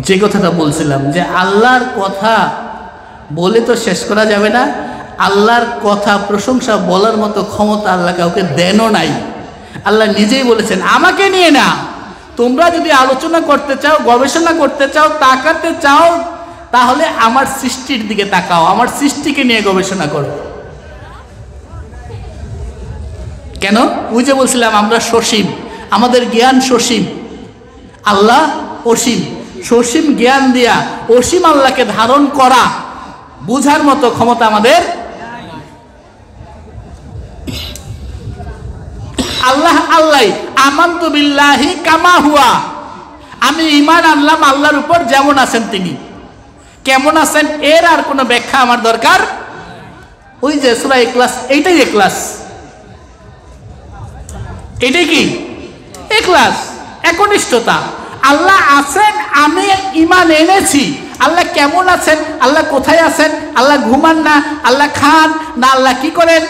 যে কথাটা বলছিলাম যে আল্লাহর কথা বলে তো শেষ করা যাবে না। আল্লাহর কথা প্রশংসা বলার মতো ক্ষমতা আল্লাহ কাউকে দেনও নাই। আল্লাহ নিজেই বলেছেন আমাকে নিয়ে না, তোমরা যদি আলোচনা করতে চাও, গবেষণা করতে চাও, তাকাতে চাও, তাহলে আমার সৃষ্টির দিকে তাকাও, আমার সৃষ্টিকে নিয়ে গবেষণা করো। কেন? ওই যে বলছিলাম আমরা সসীম, আমাদের জ্ঞান সসীম, আল্লাহ অসীম। সসীম জ্ঞান দিয়া অসীম আল্লাহকে ধারণ করা, বুঝার মতো ক্ষমতা আমাদের। আল্লাহ আল্লাহ আমানতু বিল্লাহি কামা হুয়া, আমি ঈমান আনলাম আল্লাহর উপর যেমন আছেন তিনি। কেমন আছেন এর আর কোনো ব্যাখ্যা আমার দরকার। ওই যে সূরা ইখলাস, এইটাই ইখলাস, এটাই কি ইখলাস, একনিষ্ঠতা। আল্লাহ আছেন, আমি ঈমান এনেছি। আল্লাহ কেমন আছেন, আল্লাহ কোথায় আছেন, আল্লাহ ঘুমান না, আল্লাহ খান না, আল্লাহ কি করেন,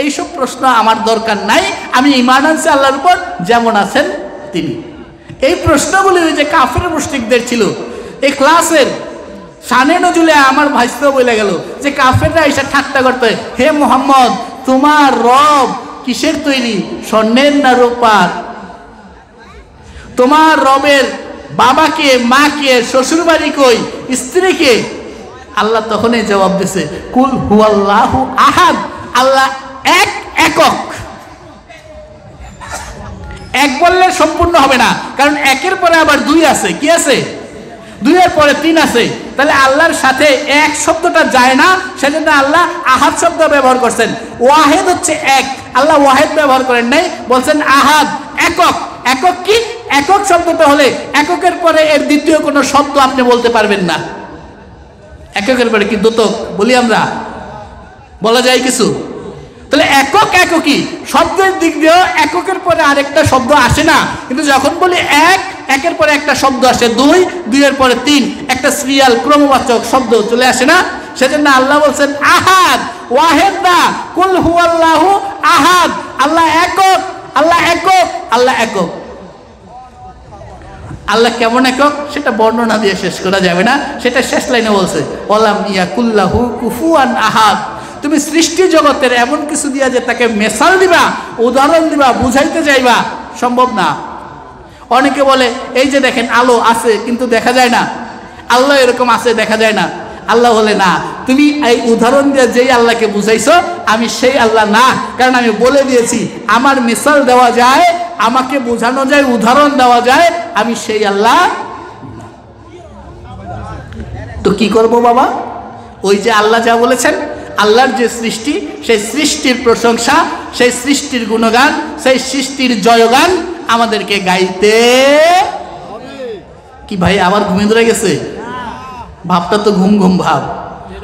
এইসব প্রশ্ন আমার দরকার নাই। আমি ঈমান আনছি আল্লাহর উপর যেমন আছেন তিনি। এই প্রশ্নগুলি ওই যে কাফের মুশরিকদের ছিল। এই ক্লাসের শানে নজুলে আমার ভাইস্ত বলে গেল যে কাফেররা এসে ঠাট্টা করতে, হে মুহাম্মদ তোমার রব কিসের তৈরি, স্বর্ণের না রূপার? তোমার রবের বাবাকে, মাকে, শ্বশুর বাড়ি কই, স্ত্রীকে? আল্লাহ তখনই জবাব দিছে কুল হুয়াল্লাহু আহাদ, আল্লাহ এক, একক। এক বললে সম্পূর্ণ হবে না, কারণ একের পরে আবার দুই আছে। কি আছে? দুইয়ের পরে তিন আছে। তাহলে আল্লাহর সাথে এক শব্দটা যায় না, সেজন্য আল্লাহ আহাদ শব্দ ব্যবহার করছেন। ওয়াহেদ হচ্ছে এক, আল্লাহ ওয়াহেদ ব্যবহার করেন নাই, বলছেন আহাদ, একক। একক কি? একক শব্দটা হলে এককের পরে এর দ্বিতীয় কোনো শব্দ আপনি বলতে পারবেন না। এককের পরে কি দ্যোতক বলি আমরা? বলা যায় কিছু? তাহলে একক, একই শব্দের দিক দিয়েও এককের পরে আরেকটা শব্দ আসে না। কিন্তু যখন বলি এক, একের পরে একটা শব্দ আসে, দুই, দুইয়ের পরে তিন, একটা সিরিয়াল ক্রমবাচক শব্দ চলে আসে না। সেজন্য আল্লাহ বলছেন আহাদ, ওয়াহেদ না, কুল হুয়াল্লাহু আহাদ, আল্লাহ একক, আল্লাহ একক, আল্লাহ একক। আল্লাহ কেমন একক সেটা বর্ণনা দিয়ে শেষ করা যাবে না, সেটা শেষ লাইনে বলছে ওয়ালাম ইয়াকুল্লাহু কুফুয়ান আহাদ। তুমি সৃষ্টি জগতের এমন কিছু দিয়া যে তাকে মেসাল দিবা, উদাহরণ দিবা, বুঝাইতে যাইবা, সম্ভব না। অনেকে বলে এই যে দেখেন আলো আছে কিন্তু দেখা যায় না, আল্লাহ এরকম আছে দেখা যায় না। আল্লাহ বলে না, তুমি এই উদাহরণ দিয়ে যেই আল্লাহকে বুঝাইছো আমি সেই আল্লাহ না, কারণ আমি বলে দিয়েছি আমার মিসাল দেওয়া যায়, আমাকে বোঝানো যায়, উদাহরণ দেওয়া যায়, আমি সেই আল্লাহ। তো কি করব বাবা? ওই যে আল্লাহ যা বলেছেন, আল্লাহর যে সৃষ্টি, সেই সৃষ্টির প্রশংসা, সেই সৃষ্টির গুণগান, সেই সৃষ্টির জয়গান আমাদেরকে গাইতে। কি ভাই আবার ঘুমিয়ে ধরে গেছে? ভাবটা তো ঘুম ঘুম ভাব।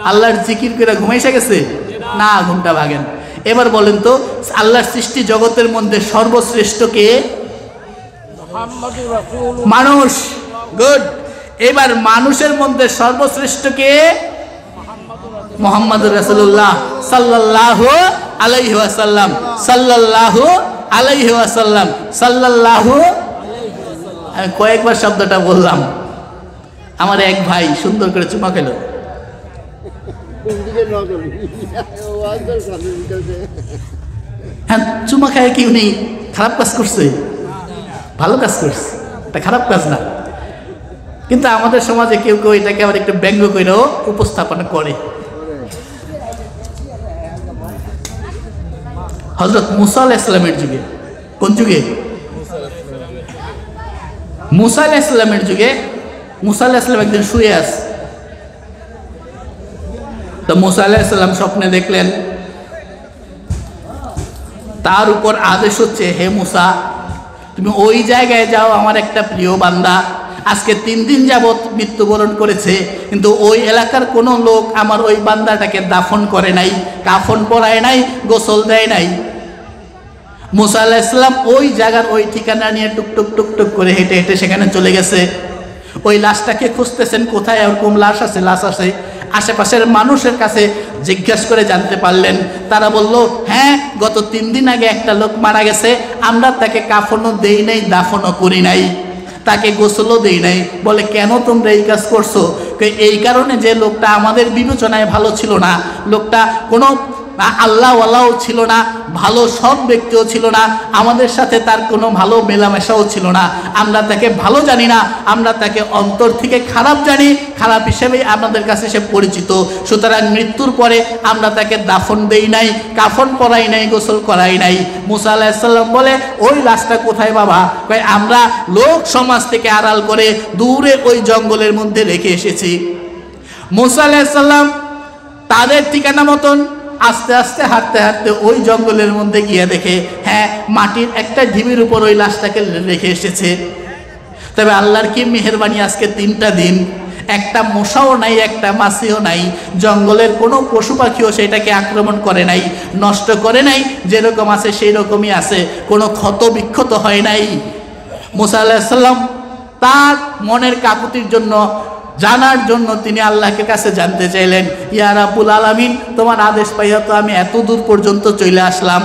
আল্লাহর জিকির করে ঘুমাইসা গেছে না, ঘুমটা ভাগেন। এবার বলেন তো আল্লাহর সৃষ্টি জগতের মধ্যে সর্বশ্রেষ্ঠ কে? মানুষ। গুড। এবার মানুষের মধ্যে সর্বশ্রেষ্ঠ কে? মুহাম্মদুর রাসূলুল্লাহ সাল্লাল্লাহু আলাইহি ওয়াসাল্লাম, সাল্লাল্লাহু আলাইহি ওয়াসাল্লাম, সাল্লাল্লাহু। আমি কয়েকবার শব্দটা বললাম। আমার এক ভাই সুন্দর করে চুমা খেলো। হ্যাঁ, চুমা খায় কি উনি খারাপ কাজ করছে? ভালো কাজ করছে, এটা খারাপ কাজ না। কিন্তু আমাদের সমাজে কেউ কেউ এটাকে আবার একটু ব্যঙ্গ করেও উপস্থাপন করে। হযরত মুসা আলাইহিস সালামের যুগে, কোন যুগে? মুসা আলাইহিস সালামের যুগে মুসা আলাইহিস সালাম একদিন শুয়ে আছে। তো মুসা আলাইহিস সালাম স্বপ্নে দেখলেন, তার উপর আদেশ হচ্ছে হে মুসা তুমি ওই জায়গায় যাও, আমার একটা প্রিয় বান্দা আজকে 3 দিন যাবত মৃত্যুবরণ করেছে, কিন্তু ওই এলাকার কোনো লোক আমার ওই বান্দাটাকে দাফন করে নাই, কাফন পরায় নাই, গোসল দেয় নাই। মুসা আলাইহিস সালাম ওই জায়গার ওই ঠিকানা নিয়ে টুকটুক টুকটুক করে হেঁটে হেঁটে সেখানে চলে গেছে। ওই লাশটাকে খুঁজতেছেন, কোথায় এরকম লাশ আছে, লাশ আছে। আশেপাশের মানুষের কাছে জিজ্ঞাসা করে জানতে পারলেন। তারা বলল হ্যাঁ, গত 3 দিন আগে একটা লোক মারা গেছে, আমরা তাকে কাফনও দেই নাই, দাফনও করি নাই। তাকে গোসলও দেই নাই। বলে কেন তোমরা এই কাজ করছো? এই কারণে যে লোকটা আমাদের বিবেচনায় ভালো ছিল না, লোকটা কোনো আল্লাহওয়ালাও ছিল না, ভালো সৎ ব্যক্তিও ছিল না, আমাদের সাথে তার কোনো ভালো মেলামেশাও ছিল না, আমরা তাকে ভালো জানি না, আমরা তাকে অন্তর থেকে খারাপ জানি, খারাপ হিসেবেই আমাদের কাছে সে পরিচিত। সুতরাং মৃত্যুর পরে আমরা তাকে দাফন দেই নাই, কাফন পরাই নাই, গোসল করাই নাই। মুসা আলাইহিস সালাম বলে ওই লাশটা কোথায় বাবা? কয় আমরা লোক সমাজ থেকে আড়াল করে দূরে ওই জঙ্গলের মধ্যে রেখে এসেছি। মুসা আলাইহিস সালাম তাদের ঠিকানা মতন আস্তে আস্তে হাঁটতে হাঁটতে ওই জঙ্গলের মধ্যে গিয়ে দেখে হ্যাঁ মাটির একটা ঢিবির উপর ওই লাশটাকে রেখে এসেছে। তবে আল্লাহর কি মেহেরবানি, আজকে 3টা দিন একটা মশাও নাই, একটা মাছিও নাই, জঙ্গলের কোনো পশু পাখিও সেটাকে আক্রমণ করে নাই, নষ্ট করে নাই, যেরকম আছে সেই রকমই আছে, কোনো ক্ষত বিক্ষত হয় নাই। মুসা আলাইহিস সালাম তার মনের কাকুতির জন্য, জানার জন্য তিনি আল্লাহকে কাছে জানতে চাইলেন, ইয়া রাব্বুল আলামিন, তোমার আদেশ পাইয়া তো আমি এত দূর পর্যন্ত চলে আসলাম,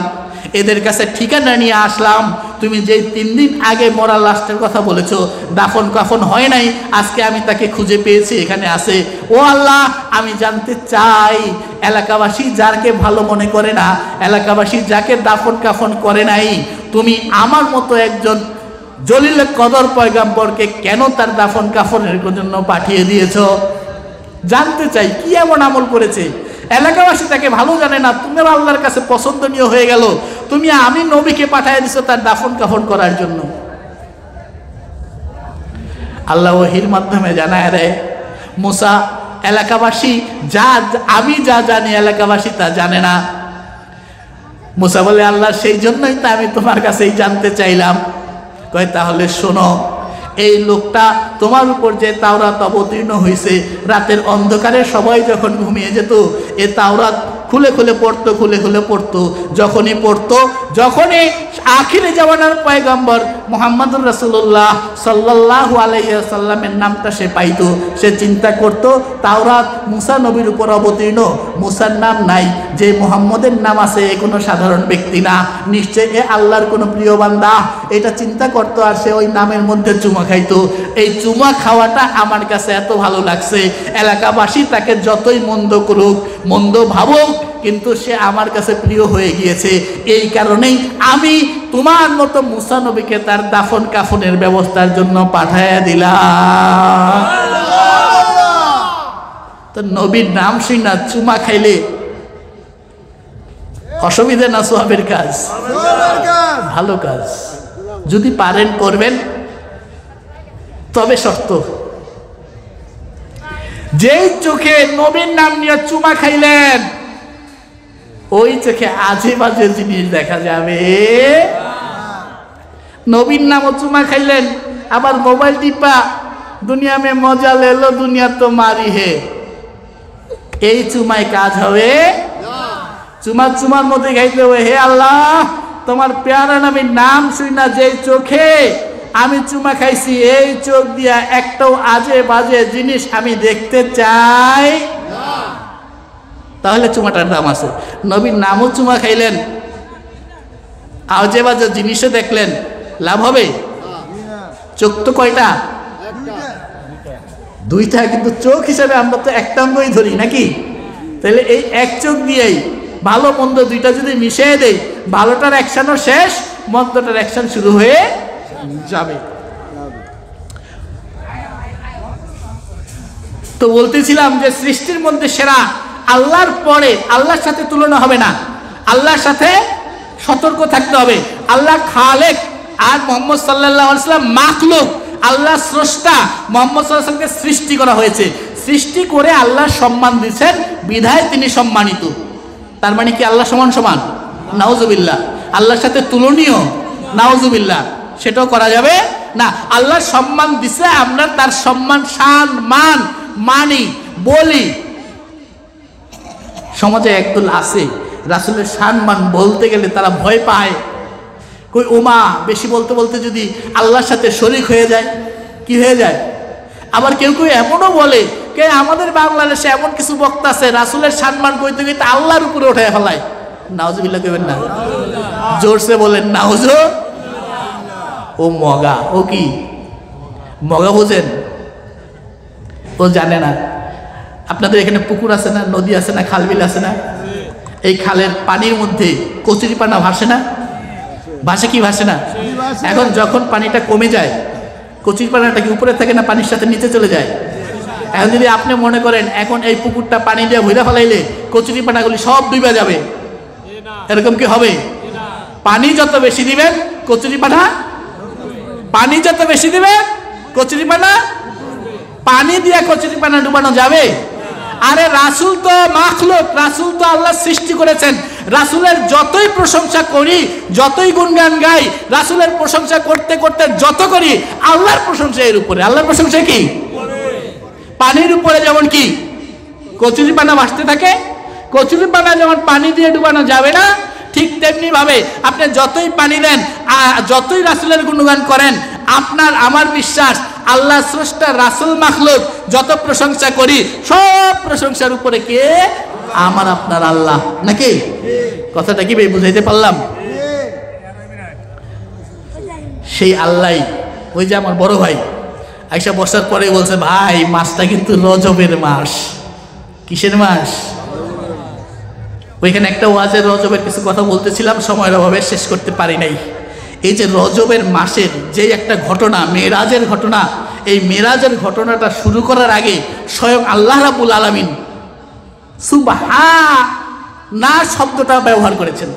এদের কাছে ঠিকানা নিয়ে আসলাম, তুমি যেই 3 দিন আগে মরা লাশটার কথা বলেছো, দাফন কাফন হয় নাই, আজকে আমি তাকে খুঁজে পেয়েছি, এখানে আছে। ও আল্লাহ, আমি জানতে চাই এলাকাবাসী যাকে ভালো মনে করে না, এলাকাবাসী যাকে দাফন কাফন করে নাই, তুমি আমার মতো একজন জলিল কদর পয়গাম্বরকে কেন তার দাফন কাফনের জন্য পাঠিয়ে দিয়েছ? জানতে চাই কি এমন আমল করেছে। এলাকাবাসী তাকে ভালো জানে না, তোমার আল্লাহর কাছে পছন্দনীয় হয়ে গেল, তুমি আমি নবীকে পাঠিয়ে দিছো তার দাফন কাফন করার জন্য। আল্লাহ ওহীর মাধ্যমে জানায় দেয়, মুসা, এলাকাবাসী আমি যা জানি এলাকাবাসী তা জানে না। মুসা বলে, আল্লাহ সেই জন্যই তো আমি তোমার কাছেই জানতে চাইলাম। কয় তাহলে শোনো, এই লোকটা তোমার উপর যে তাওরাত অবতীর্ণ হয়েছে, রাতের অন্ধকারে সবাই যখন ঘুমিয়ে যেত এ তাওরাত খুলে খুলে পড়তো, খুলে খুলে পড়তো, যখনই পড়তো, যখনই আখিরে জামানার পয়গম্বর মুহাম্মদুর রাসূলুল্লাহ সাল্লাল্লাহু আলাইহি ওয়াসাল্লামের নামটা সে পাইতো, সে চিন্তা করত তাওরাত মুসা নবীর উপর অবতীর্ণ, মুসার নাম নাই, যে মুহাম্মদের নাম আছে এ কোনো সাধারণ ব্যক্তি না, নিশ্চয় এ আল্লাহর কোনো প্রিয় বান্দা, এটা চিন্তা করতো। আর সে ওই নামের মধ্যে চুমা খাইতো। এই চুমা খাওয়াটা আমার কাছে এত ভালো লাগছে, এলাকাবাসী তাকে যতই মন্দ করুক, মন্দ ভাবুক, কিন্তু সে আমার কাছে প্রিয় হয়ে গিয়েছে। এই কারণেই আমি তোমার মতো মুসা নবীকে তার দাফন কাফনের ব্যবস্থার জন্য পাঠাইয়া দিলাম। তো নবীর নাম শুই না চুমা খাইলে অসুবিধা না, সোহাবের কাজ, ভালো কাজ, যদি পারেন করবেন। তবে শর্ত, যেই চোখে নবীর নাম নিয়ে চুমা খাইলেন ওই চোখে আজে বাজে জিনিস দেখা যাবে। নবীর নামও চুমা খাইলেন, আবার মোবাইল টিপা দুনিয়া মে মজা লেলো দুনিয়া তো মারি হে, এই চুমায় কাজ হবে? চুমার মধ্যে খাইতে হবে, হে আল্লাহ তোমার পেয়ারা নবীর নাম শুই না যেই চোখে আমি চুমা খাইছি, এই চোখ দিয়া একটাও আজে বাজে জিনিস আমি দেখতে চাই, তাহলে চুমাটার দাম আছে। নবীর নামও চুমা খাইলেন, আজে বাজে জিনিসও দেখলেন, লাভ হবে? চোখ তো কয়টা? 2টা, কিন্তু চোখ হিসাবে আমরা তো একটা অঙ্গই ধরি নাকি? তাহলে এই এক চোখ দিয়েই ভালো মন্দ 2টা যদি মিশিয়ে দেই, ভালোটার অ্যাকশনও শেষ, মন্দটার অ্যাকশন শুরু হয়ে যাবে। তো বলতেছিলাম যে সৃষ্টির মধ্যে সেরা আল্লাহর পরে আল্লাহর সাথে তুলনা হবে না, আল্লাহর সাথে সতর্ক থাকতে হবে। আল্লাহ খালেক আর মুহাম্মদ সাল্লাল্লাহু আলাইহি ওয়াসাল্লাম মাখলুক, আল্লাহ স্রষ্টা, মুহাম্মদ সাল্লাল্লাহু আলাইহি ওয়াসাল্লামকে সৃষ্টি করা হয়েছে, সৃষ্টি করে আল্লাহ সম্মান দিয়েছেন বিধায় তিনি সম্মানিত। তার মানে কি আল্লাহ সমান সমান? নাউজুবিল্লাহ। আল্লাহর সাথে তুলনীয়? নাউজুবিল্লাহ। সেটাও করা যাবে না। আল্লাহ সম্মান দিছে, আমরা তার সম্মান শান মান মানি বলি। সমাজে একদল আছে রাসূলের শান মান বলতে গেলে তারা ভয় পায়, কই ওমা বেশি বলতে বলতে যদি আল্লাহর সাথে শরীক হয়ে যায়, কি হয়ে যায়? আবার কেউ কেউ এমনও বলে, কে আমাদের বাংলাদেশে এমন কিছু বক্তা আছে রাসূলের সম্মান কইতে কইতে আল্লাহর উপরে উঠায় ফেলায়। নাউজুবিল্লাহ কইবেন না, জোরসে বলেন নাউজু। ও মগা, ও কি মগা বোঝেন? ও জানে না। আপনাদের এখানে পুকুর আছে না, নদী আছে না, খাল বিল আছে না? এই খালের পানির মধ্যে কচুরিপানা ভাসে না? ভাসে কি ভাসে না? এখন যখন পানিটা কমে যায়, কচুরিপানাটা কি উপরে থাকে না পানির সাথে নিচে চলে যায়? এখন যদি আপনি মনে করেন এখন এই পুকুরটা পানি দিয়ে ভুইরা ফেলাইলে কচুরিপানাগুলি সব ডুবে যাবে, এরকম কি হবে? পানি যত বেশি দিবেন কচুরিপানা, পানি যত বেশি দিবেন কচুরিপানা, পানি দিয়ে কচুরিপানা ডুবানো যাবে? আরে রাসূল তো মাখলুক, রাসূল তো আল্লাহ সৃষ্টি করেছেন। রাসূলের যতই প্রশংসা করি, যতই গুণগান গাই, রাসূলের প্রশংসা করতে করতে যত করি, আল্লাহর প্রশংসা এর উপরে। আল্লাহর প্রশংসা কি? পানির উপরে যেমন কি কচুরিপানা ভাসতে থাকে, কচুরিপানা যেমন পানি দিয়ে ডুবানো যাবে না, ঠিক তেমনি ভাবে আপনি যতই পানি দেন, যতই রাসূলের গুণগান করেন, আপনার আমার বিশ্বাস আল্লাহ স্রষ্টা, রাসূল মাখলুক, যত প্রশংসা করি সব প্রশংসার উপরে কে? আমার আপনার আল্লাহ। নাকি? কথাটা কি বুঝাইতে পারলাম? সেই আল্লাহ, ওই যে আমার বড় ভাই আইসা বসার পরে বলছে, ভাই মাসটা কিন্তু রজবের মাস। কিসের মাস? ওইখানে একটা ওয়াজের রজবের কিছু কথা বলতেছিলাম, সময়ের অভাবে শেষ করতে পারি নাই। এই যে রজবের মাসের যে একটা ঘটনা, মেরাজের ঘটনা, এই মেরাজের ঘটনাটা শুরু করার আগে স্বয়ং আল্লাহ রাব্বুল আলামিন সুবহানা শব্দটা ব্যবহার করেছেন।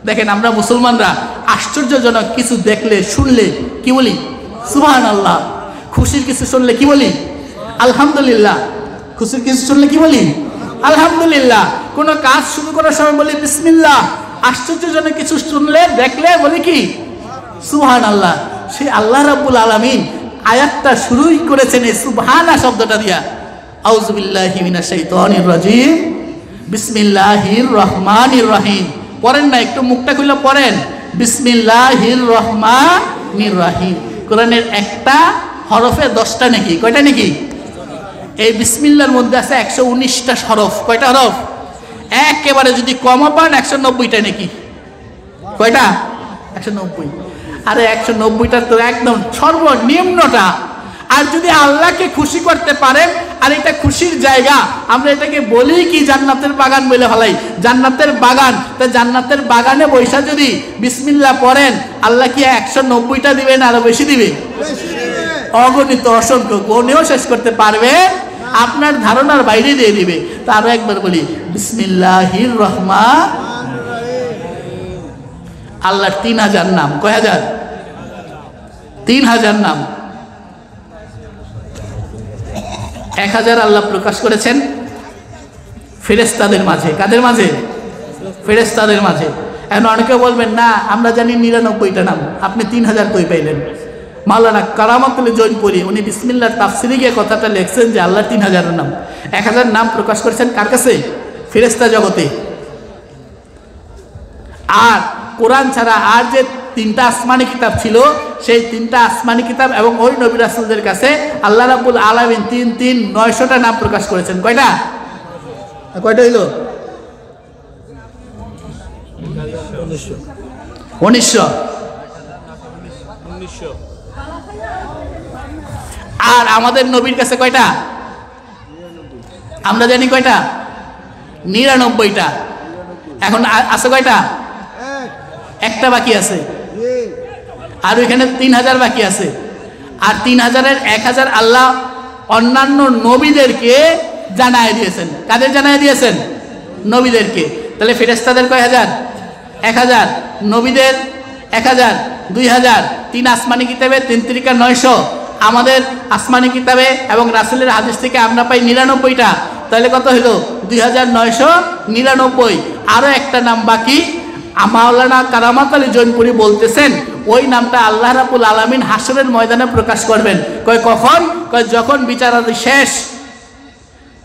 দেখেন আমরা মুসলমানরা আশ্চর্যজনক কিছু দেখলে শুনলে কি বলি? সুবহানাল্লাহ। খুশির কিছু শুনলে কি বলি? আলহামদুলিল্লাহ। খুশির কিছু শুনলে কি বলি? আলহামদুলিল্লাহ। কোন কাজ শুরু করার সময় বলি বিসমিল্লাহ। আশ্চর্যজনক কিছু শুনলে দেখলে বলি কি? সুবহানাল্লাহ। সেই আল্লাহ রাব্বুল আলামিন আয়াতটা শুরুই করেছেন এই সুবহানা শব্দটা দিয়া। আউযু বিল্লাহি মিনাশ শাইতানির রাজিম, বিসমিল্লাহির রহমানির রহিম। পড়েন না, একটু মুখটা খুলে পড়েন। বিসমিল্লাহির রহমানির রহিম। কোরআনের একটা হরফে 10টা নাকি? কয়টা নাকি? এই বিসমিল্লাহর মধ্যে আছে 119টা হরফ। কয়টা হরফ? একেবারে যদি কম পান 190টা নাকি? কয়টা? 190। আরে 190টা তো একদম সর্বনিম্নটা। আর যদি আল্লাহকে খুশি করতে পারেন, আর এটা খুশির জায়গা, আমরা এটাকে বলি কি জান্নাতের বাগান বলে ফেলাই। জান্নাতের বাগান, তা জান্নাতের বাগানে বৈশা যদি বিসমিল্লাহ পড়েন, আল্লাহ কি 190টা দিবেন? আরো বেশি দিবে? অগণিত, অসংখ্য, কোনেও শেষ করতে পারবে, আপনার ধারণার বাইরে দিয়ে দিবে। তা আরো একবার বলি, বিসমিল্লাহির রহমান। আল্লাহর 3000 নাম। কয় হাজার? 3000 নাম। 1000 আল্লাহ প্রকাশ করেছেন ফেরেশতাদের মাঝে। কাদের মাঝে? ফেরেশতাদের মাঝে। এখন অনেকে বলবেন না, আমরা জানি 99টা নাম, আপনি 3000 কই পাইলেন? মাওলানা কারামাতুল জৈনপুরি উনি বিসমিল্লাহর তাফসিরে গিয়ে কথাটা লিখছেন যে আল্লাহ 3000 নাম, 1000 নাম প্রকাশ করেছেন কার কাছে? ফেরেশতা জগতে। আর কোরআন ছাড়া আর যে 3টা আসমানি কিতাব ছিল, সেই 3টা আসমানি কিতাব এবং ওই নবী রাসূলদের কাছে আল্লাহ রাব্বুল আলামিন 900টা নাম প্রকাশ করেছেন। কয়টা? কয়টা হইল? 1900। আর আমাদের নবীর কাছে কয়টা? আমরা জানি কয়টা? 99টা। এখন আছে কয়টা? একটা বাকি আছে। আর ওইখানে 3000 বাকি আছে। আর 3000-এর 1000 আল্লাহ অন্যান্য নবীদেরকে জানায় দিয়েছেন। কাদের জানায় দিয়েছেন? নবীদেরকে। তাহলে ফেরেশতাদের কয় হাজার? 1000। নবীদের 1000, 2000। 3 আসমানি কিতাবে 3 3 900। আমাদের আসমানি কিতাবে এবং রাসূলের হাদিস থেকে আমরা পাই 99টা। তাহলে কত হলো? 2999। আরো একটা নাম বাকি। মাওলানা কারামাত আলী জৈনপুরি বলতেছেন ওই নামটা আল্লাহ রাব্বুল আলামিন হাসরের ময়দানে প্রকাশ করবেন। কয় কখন? কয় যখন বিচারাদি শেষ,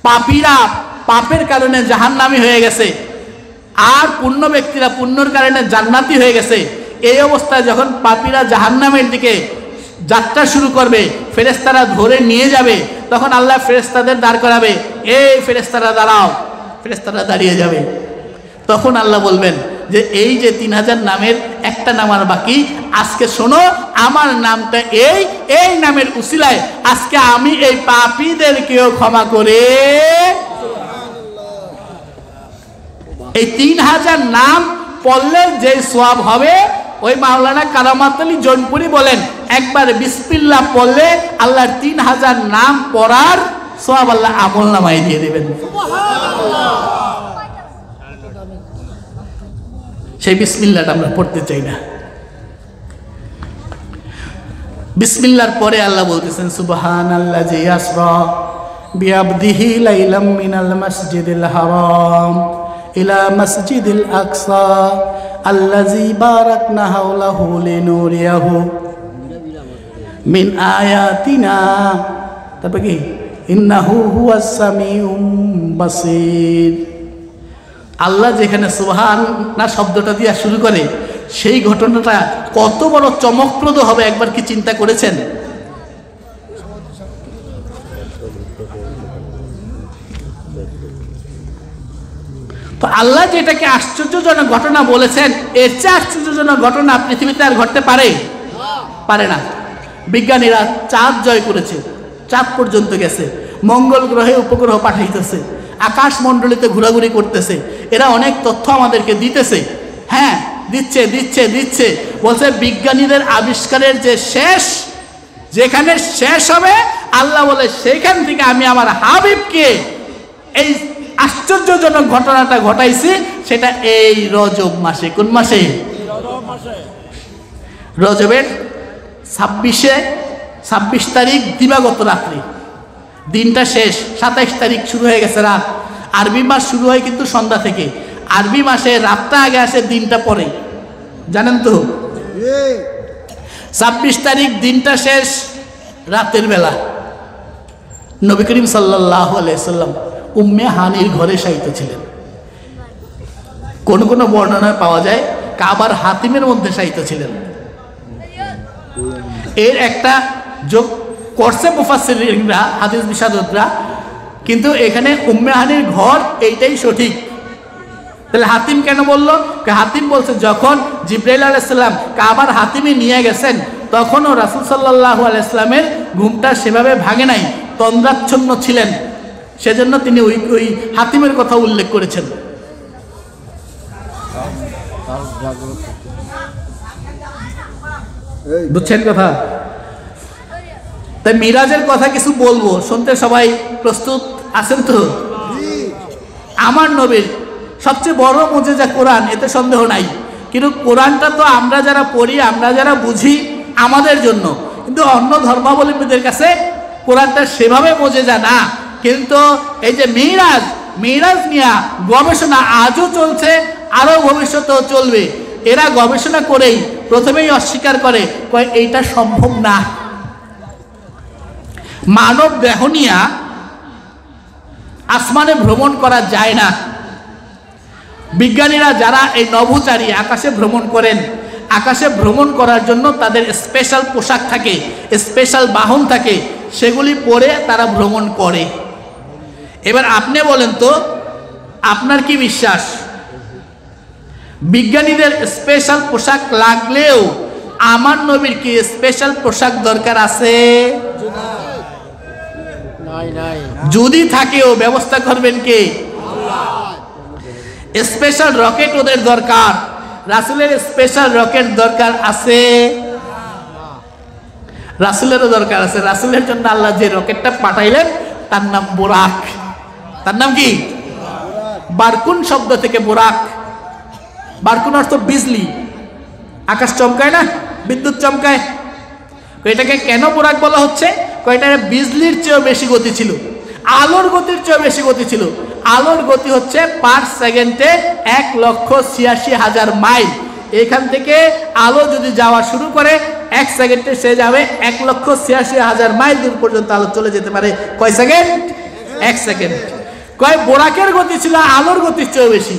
পাপীরা পাপের কারণে জাহান্নামী হয়ে গেছে, আর পুণ্য ব্যক্তিরা পুণ্যর কারণে জান্নাতি হয়ে গেছে। এই অবস্থায় যখন পাপীরা জাহান্নামের দিকে যাত্রা শুরু করবে, ফেরেশতারা ধরে নিয়ে যাবে, তখন আল্লাহ ফেরেশতাদের দাঁড় করাবে। এই ফেরেশতারা দাঁড়াও। ফেরেশতারা দাঁড়িয়ে যাবে। তখন আল্লাহ বলবেন যে এই যে 3000 নামের একটা নাম আর বাকি, আজকে শোনো আমার নামটা এই নামের উসিলায় আজকে আমি এই পাপীদেরকেও ক্ষমা করে এই 3000 নাম পড়লে যে সওয়াব হবে, ওই মাওলানা কারামাত আলী জৌনপুরি বলেন একবার বিসমিল্লাহ পড়লে আল্লাহর 3000 নাম পড়ার সওয়াব আল্লাহ আমল নামায় দিয়ে দেবেন। সেই বিসমিল্লাহটা আমরা পড়তে চাই না। বিসমিল্লাহর পরে আল্লাহ বলতেছেন সুবহানাল্লাযী আসরা বিআবদিহি লাইলাম মিনাল মাসজিদিল হারাম ইলা মাসজিদিল আকসা আল্লাযী বারাকনা হাওলাহু লিনুরিয়াহু মিন আয়াতিনা। তারপর কি ইন্নাহু হুয়াস সামিউম বাসীর। আল্লাহ যেখানে সুবহান না শব্দটা দিয়ে শুরু করে, সেই ঘটনাটা কত বড় চমকপ্রদ হবে একবার কি চিন্তা করেছেন? তো আল্লাহ যেটাকে আশ্চর্যজনক ঘটনা বলেছেন, এর চেয়ে আশ্চর্যজনক ঘটনা পৃথিবীতে আর ঘটতে পারে না। বিজ্ঞানীরা চাঁদ জয় করেছে, চাঁদ পর্যন্ত গেছে, মঙ্গল গ্রহে উপগ্রহ পাঠাইতেছে, আকাশ মণ্ডলীতে ঘোরাঘুরি করতেছে, এরা অনেক তথ্য আমাদেরকে দিতেছে। হ্যাঁ, দিচ্ছে বলছে বিজ্ঞানীদের আবিষ্কারের যে শেষ, যেখানে শেষ হবে আল্লাহ বলে সেইখান থেকে আমি আমার হাবিবকে এই আশ্চর্যজনক ঘটনাটা ঘটাইছি, সেটা এই রজব মাসে। কোন মাসে? রজবের 26 তারিখ দিবাগত রাত্রি, দিনটা শেষ, 27 তারিখ শুরু হয়ে গেছে রাত। আরবি মাস শুরু হয় কিন্তু সন্ধ্যা থেকে, আরবি মাসে রাতটা আগে আসে, দিনটা পরে, জানেন তো? 26 তারিখ দিনটা শেষ, রাতের বেলা নবী করিম সাল্লাল্লাহু আলাইহি সাল্লাম উম্মে হানির ঘরে শায়িত ছিলেন। কোন কোন বর্ণনায় পাওয়া যায় কাবার হাতিমের মধ্যে শায়িত ছিলেন। এর একটা যোগ করছে মুফাসসিরিনরা, হাদিস বিশারদরা, কিন্তু এখানে উম্মে হানির ঘর এইটাই সঠিক। তাহলে হাতিম কেন বললো? হাতিম বলছে যখন জিবরাইল আলাইহিস সালাম কাবার হাতিমে নিয়ে গেছেন, তখনও রাসূল সাল্লাল্লাহু আলাইহি সাল্লামের ঘুমটা সেভাবে ভাঙে নাই, তন্দ্রাচ্ছন্ন ছিলেন, সেজন্য তিনি ওই হাতিমের কথা উল্লেখ করেছেন। বুঝছেন কথা? তাই মিরাজের কথা কিছু বলবো, শুনতে সবাই প্রস্তুত আছেন তো? আমার নবীর সবচেয়ে বড় মুজিজা কোরআন, এতে সন্দেহ নাই। কিন্তু কোরআনটা তো আমরা যারা পড়ি, আমরা যারা বুঝি আমাদের জন্য, কিন্তু অন্য ধর্মাবলম্বীদের কাছে কোরআনটা সেভাবে মুজিজা না। কিন্তু এই যে মিরাজ নিয়ে গবেষণা আজও চলছে, আরো ভবিষ্যতেও চলবে। এরা গবেষণা করেই প্রথমেই অস্বীকার করে, কয় এইটা সম্ভব না, মানব দেহ নিয়ে আসমানে ভ্রমণ করা যায় না। বিজ্ঞানীরা যারা এই নভোচারী আকাশে ভ্রমণ করেন, আকাশে ভ্রমণ করার জন্য তাদের স্পেশাল পোশাক থাকে, স্পেশাল বাহন থাকে, সেগুলি পরে তারা ভ্রমণ করে। এবার আপনি বলেন তো, আপনার কি বিশ্বাস বিজ্ঞানীদের স্পেশাল পোশাক লাগলেও আমার নবীর কি স্পেশাল পোশাক দরকার আছে? যদি থাকেও ব্যবস্থা করবেন কে? স্পেশাল রকেট ওদের দরকার, রাসূলের স্পেশাল রকেট দরকার আছে? রাসূলেরও দরকার আছে। রাসূলের জন্য আল্লাহ যে রকেটটা পাঠাইলেন তার নাম বুরাক। তার নাম কি? বারকুন শব্দ থেকে বুরাক। বারকুন অর্থ বিজলি, আকাশ চমকায় না, বিদ্যুৎ চমকায়। এটাকে কেন বুরাক বলা হচ্ছে? এটা বিজলির চেয়েও বেশি গতি ছিল, আলোর গতির চেয়েও বেশি গতি ছিল। আলোর গতি হচ্ছে পার সেকেন্ডে 1,86,000 মাইল। এখান থেকে আলো যদি যাওয়া শুরু করে 1 সেকেন্ডে সে যাবে 1,86,000 মাইল দূর পর্যন্ত আলো চলে যেতে পারে। কয় সেকেন্ড? 1 সেকেন্ড। কয় বোরাকের গতি ছিল আলোর গতির চেয়েও বেশি।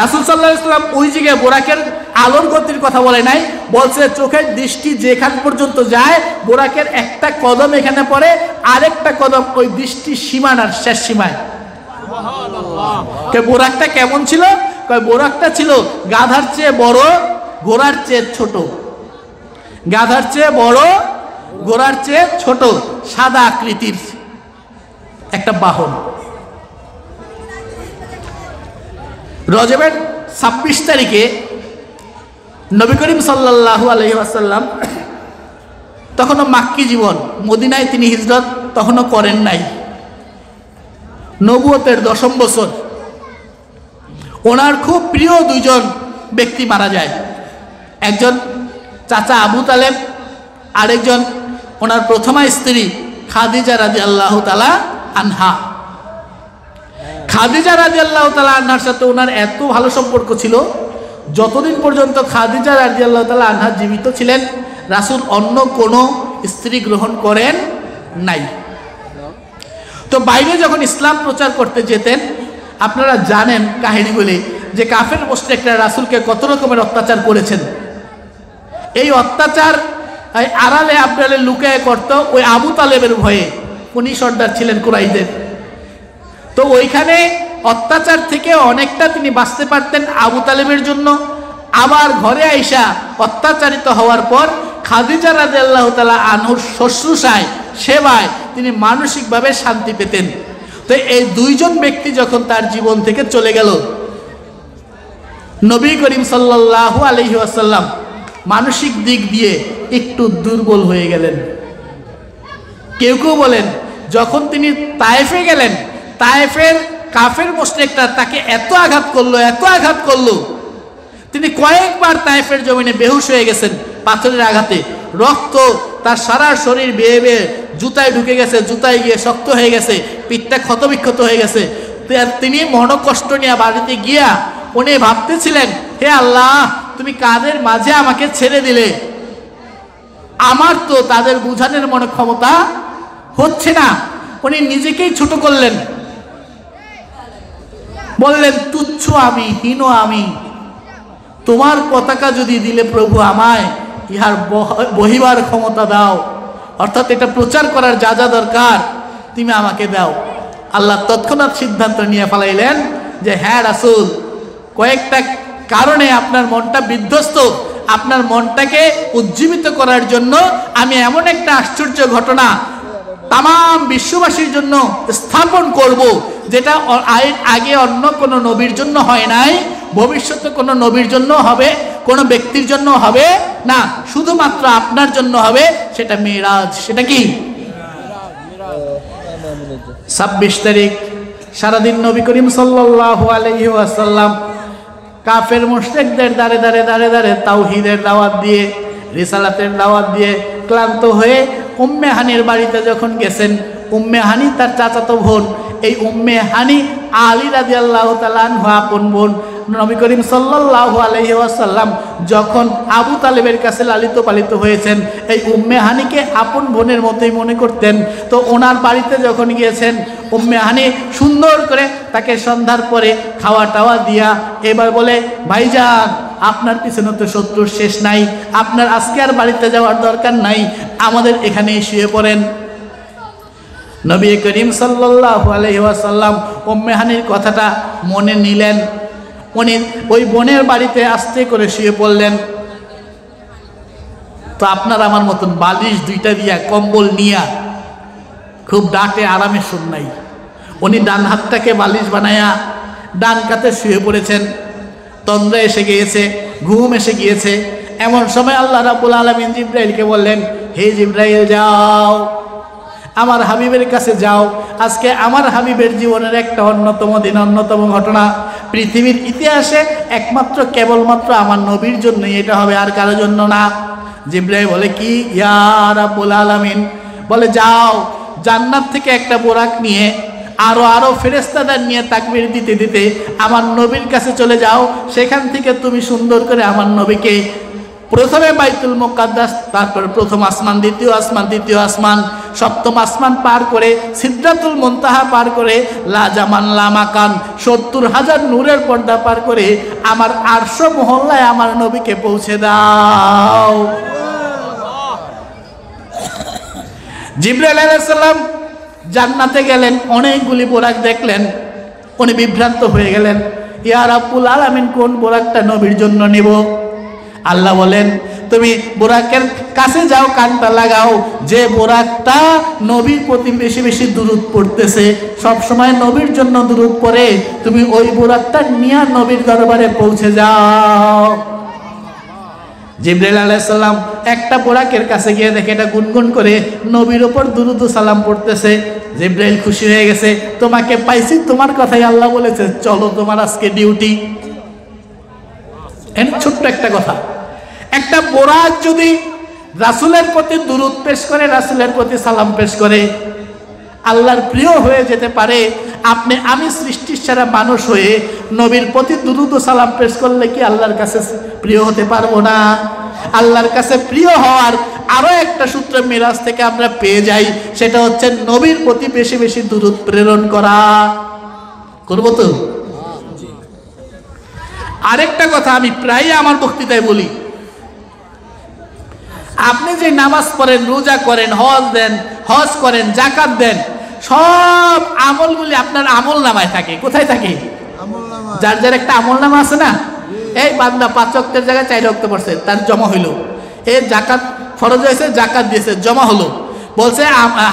রাসূল সাল্লাল্লাহু আলাইহি ওয়াসাল্লাম ওই জায়গায় বোরাকের আলোর গতির কথা বলে নাই, বলছে চোখের দৃষ্টি যেখান পর্যন্ত যায়, বোরাকের একটা কদম এখানে পড়ে, আরেকটা কদম ওই দৃষ্টি সীমানার শেষ সীমায়। বোরাকটা কেমন ছিল? কয় বোরাকটা ছিল গাধার চেয়ে বড়, ঘোড়ার চেয়ে ছোট। গাধার চেয়ে বড়, ঘোড়ার চেয়ে ছোট, সাদা আকৃতির একটা বাহন। রজবের 26 তারিখে নবী করিম সাল্লাল্লাহু আলাইহি ওয়াসাল্লাম, তখনও মাক্কি জীবন, মদিনায় তিনি হিজরত তখনও করেন নাই, নবুয়তের 10ম বছর। ওনার খুব প্রিয় দুইজন ব্যক্তি মারা যায়, একজন চাচা আবু তালেব, আরেকজন ওনার প্রথমা স্ত্রী খাদিজা রাদিয়াল্লাহু তাআলা আনহা। খাদিজা রাদিয়াল্লাহু তাআলা আনহার সাথে ওনার এত ভালো সম্পর্ক ছিল, যতদিন পর্যন্ত খাদিজা রাদিয়াল্লাহু তাআলা আনহা জীবিত ছিলেন রাসূল অন্য কোনো স্ত্রী গ্রহণ করেন নাই। তো বাইরে যখন ইসলাম প্রচার করতে যেতেন, আপনারা জানেন কাহিনীগুলি, যে কাফের মুশরিকরা রাসূলকে কত রকমের অত্যাচার করেছেন। এই অত্যাচার আড়ালে আবডালে লুকায় করত ওই আবু তালেবের ভয়ে, উনি সর্দার ছিলেন কুরাইশদের। তো ওইখানে অত্যাচার থেকে অনেকটা তিনি বাঁচতে পারতেন আবু তালেবের জন্য। আবার ঘরে আইসা অত্যাচারিত হওয়ার পর খাদিজা রাদিয়াল্লাহু তাআলা আনহুর শুশ্রূষায়, সেবায় তিনি মানসিকভাবে শান্তি পেতেন। তো এই দুইজন ব্যক্তি যখন তার জীবন থেকে চলে গেল, নবী করিম সাল্লাল্লাহু আলাইহি ওয়াসাল্লাম মানসিক দিক দিয়ে একটু দুর্বল হয়ে গেলেন। কেউ কেউ বলেন যখন তিনি তায়েফে গেলেন, তায়েফের কাফের মুশরিকরা তাকে এত আঘাত করলো, তিনি কয়েকবার তায়েফের জমিনে বেহুশ হয়ে গেছেন পাথরের আঘাতে। রক্ত তার সারা শরীর বেয়ে বেয়ে জুতায় ঢুকে গেছে, জুতায় গিয়ে শক্ত হয়ে গেছে, পিঠটা ক্ষতবিক্ষত হয়ে গেছে। তিনি মনোকষ্ট নিয়ে বাড়িতে গিয়া উনি ভাবতেছিলেন, হে আল্লাহ, তুমি কাদের মাঝে আমাকে ছেড়ে দিলে? আমার তো তাদের বুঝানোর মনে ক্ষমতা হচ্ছে না। উনি নিজেকেই ছোট করলেন, বললেন, তুচ্ছ আমি, হীন আমি, তোমার পতাকা যদি দিলে প্রভু আমায় ইহার বহিবার ক্ষমতা দাও, অর্থাৎ এটা প্রচার করার যা যা দরকার তুমি আমাকে দাও। আল্লাহ তৎক্ষণাৎ সিদ্ধান্ত নিয়ে ফেলাইলেন যে হ্যাঁ রাসূল, কয়েকটা কারণে আপনার মনটা বিধ্বস্ত, আপনার মনটাকে উজ্জীবিত করার জন্য আমি এমন একটা আশ্চর্য ঘটনা তাম বিশ্ববাসীর জন্য স্থাপন করব, যেটা আগে অন্য কোনো নবীর জন্য হয় নাই, ভবিষ্যতে কোনো নবীর জন্য হবে, কোনো ব্যক্তির জন্য হবে না, শুধুমাত্র আপনার জন্য হবে। সেটা মিরাজ। সেটা কি? 26 তারিখ সারাদিন নবী করিম সাল্লাল্লাহু আলাইহি ওয়াসাল্লাম কাফের মুশরিকদের দাঁড়ে দাঁড়ে তাওহীদের দাওয়াত দিয়ে, রিসালাতের দাওয়াত দিয়ে ক্লান্ত হয়ে উম্মে হানির বাড়িতে যখন গেছেন, উম্মে হানি তার চাচাতো বোন, এই উম্মে হানি আলী রাদিয়াল্লাহু তাআলা আনহু আপন বোন। নবী করিম সাল্লাল্লাহু আলাইহি ওয়াসাল্লাম যখন আবু তালেবের কাছে লালিত পালিত হয়েছেন, এই উম্মে হানিকে আপন বোনের মতোই মনে করতেন। তো ওনার বাড়িতে যখন গিয়েছেন, উম্মে হানি সুন্দর করে তাকে সন্ধ্যার পরে খাওয়া টাওয়া দিয়া এবার বলে, ভাইজান, আপনার পিছনে তো শত্রুর শেষ নাই, আপনার আজকে আর বাড়িতে যাওয়ার দরকার নাই, আমাদের এখানেই শুয়ে পড়েন। নবী করিম সাল্লাল্লাহু আলাইহি ওয়াসাল্লাম উম্মে হানির কথাটা মনে নিলেন। উনি ওই বোনের বাড়িতে আস্তে করে শুয়ে পড়লেন। তো আপনার আমার মতন বালিশ দুইটা দিয়া, কম্বল নিয়া খুব ডাকে আরামে শুন নাই, উনি ডান হাতটাকে বালিশ বানায়া ডান কাতে শুয়ে পড়েছেন। তন্দ্রা এসে গিয়েছে, ঘুম এসে গিয়েছে। এমন সময় আল্লাহ রাব্বুল আলামিন জিবরাইলকে বললেন, হে জিবরাইল, যাও আমার হাবিবের কাছে যাও। আজকে আমার হাবিবের জীবনের একটা অন্যতম দিন, অন্যতম ঘটনা। পৃথিবীর ইতিহাসে একমাত্র কেবলমাত্র আমার নবীর জন্যই এটা হবে, আর কারোর জন্য না। জিবরাইল বলে, কি? ইয়া রাব্বুল আলামিন। বলে, যাও জান্নাত থেকে একটা বোরাক নিয়ে আরো ফেরেশতাদের নিয়ে তাকবীর দিতে দিতে আমার নবীর কাছে চলে যাও। সেখান থেকে তুমি সুন্দর করে আমার নবীকে প্রথমে বাইতুল মুকাদ্দাস, তারপর প্রথম আসমান, দ্বিতীয় আসমান, তৃতীয় আসমান, সপ্তম আসমান পার করে সিদরাতুল মুনতাহা পার করে লা জামান লা মাকান ৭০,০০০ নূরের পর্দা পার করে আমার আরশ মহল্লায় আমার নবীকে পৌঁছে দাও। জিবরাইল আলাইহিস সালাম জান্নাতে গেলেন, অনেকগুলি বোরাক দেখলেন, উনি বিভ্রান্ত হয়ে গেলেন। ইয়া রাব্বুল আলামিন কোন বোরাকটা নবীর জন্য নেব? আল্লাহ বলেন তুমি বোরাকের কাছে যাও, কানটা লাগাও, যে বোরাকটা নবীর প্রতি বেশি বেশি দুরূদ পড়তেছে, সব সময় নবীর জন্য দুরূদ পড়ে, তুমি ওই বোরাকটা নিয়ে নবীর দরবারে পৌঁছে যাও। জিবরাইল আলাইহিস সালাম একটা বোরাকের কাছে গিয়ে দেখে এটা গুনগুন করে নবীর উপর দুরূদ ও সালাম পড়তেছে। জিবরাইল খুশি হয়ে গেছে, তোমাকে পাইছি, তোমার কথাই আল্লাহ বলেছে, চলো তোমার আজকে ডিউটি। ছোট্ট একটা কথা, একটা বোরাক যদি রাসূলের প্রতি দুরূদ পেশ করে, রাসূলের প্রতি সালাম পেশ করে, আল্লাহর প্রিয় হয়ে যেতে পারে। আপনি আমি সৃষ্টির সেরা মানুষ হয়ে নবীর প্রতি দুরূদ ও সালাম পেশ করলে কি আল্লাহর কাছে প্রিয় হতে পারবো না? আল্লাহর কাছে প্রিয় হওয়ার আরো একটা সূত্র মিরাজ থেকে আমরা পেয়ে যাই, সেটা হচ্ছে নবীর প্রতি বেশি বেশি দুরূদ প্রেরণ করা। করবো তো? আরেকটা কথা আমি প্রায় আমার বক্তৃতায় বলি, আপনি যে নামাজ পড়েন, রোজা করেন, হজ করেন, যাকাত দেন, সব আমলগুলি আপনার আমল নামায় থাকে। কোথায় থাকে? যার যার একটা আমল নামা আছে না, এই বান্দা 5 ওয়াক্তের জায়গায় 4 ওয়াক্ত পড়ছে, তার জমা হইলো। এই জাকাত ফরজ হয়েছে, জাকাত দিয়েছে, জমা হলো। বলছে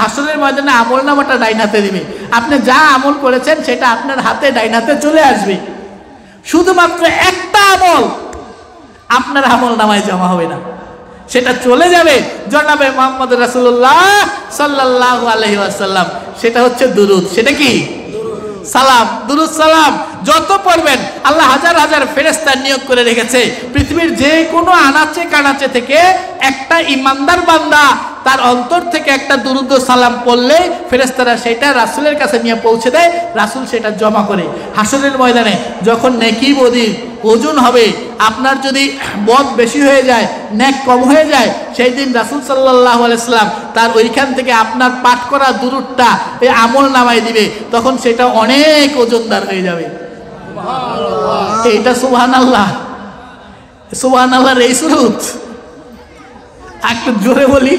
হাসরের ময়দানে আমল নামাটা ডাইন হাতে দিবে। আপনি যা আমল করেছেন সেটা আপনার হাতে ডাইন হাতে চলে আসবে। শুধুমাত্র একটা আমল আপনার আমল নামায় জমা হবে না, সেটা চলে যাবে জনাবে মুহাম্মদ রাসূলুল্লাহ সাল্লাল্লাহু আলাইহি ওয়াসাল্লাম। সেটা হচ্ছে দুরূদ। সেটা কি? সালাম। দুরূদ সালাম যত পড়বেন, আল্লাহ হাজার হাজার ফেরেশতা নিয়োগ করে রেখেছে। পৃথিবীর যে কোনো আনাচে কানাচে থেকে একটা ইমানদার বান্দা তার অন্তর থেকে একটা দুরূদ ও সালাম পড়লে ফেরেশতারা সেটা রাসূলের কাছে নিয়ে পৌঁছে দেয়, রাসূল সেটা জমা করে। হাসরের ময়দানে যখন নেকি বদির ওজন হবে, আপনার যদি বদ বেশি হয়ে যায়, নেক কম হয়ে যায়, সেই দিন রাসূল সাল্লাল্লাহু আলাইহি সাল্লাম তার ওইখান থেকে আপনার পাঠ করা দুরূদটা এই আমল নামায় দিবে, তখন সেটা অনেক ওজনদার হয়ে যাবে। এইটা সুবহানাল্লাহ, সুবহানাল্লাহর এই সুরুত। একটু জোরে বলি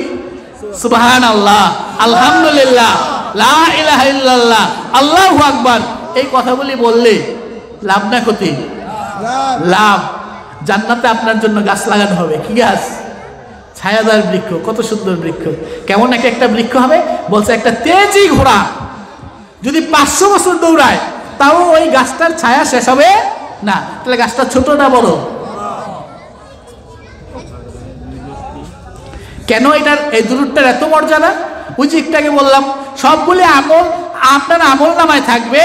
সুবহানাল্লাহ, আলহামদুলিল্লাহ, লা ইলাহা ইল্লাল্লাহ, আল্লাহু আকবার। এই কথাগুলি বললে লাভ না ক্ষতি? লাভ। জান্নাতে আপনার জন্য গাছ লাগানো হবে। কি গাছ? ছায়াদার বৃক্ষ। কত সুন্দর বৃক্ষ! কেমন একটা বৃক্ষ হবে? বলছে একটা তেজি ঘোড়া যদি 500 বছর দৌড়ায়, তাও ওই গাছটার ছায়া শেষ হবে না। তাহলে গাছটা ছোট না বড়? কেন এটার এই দুরূদটার এত মর্যাদা? ওই যে একটু আগে বললাম, সবগুলি আমল আপনার আমল নামায় থাকবে।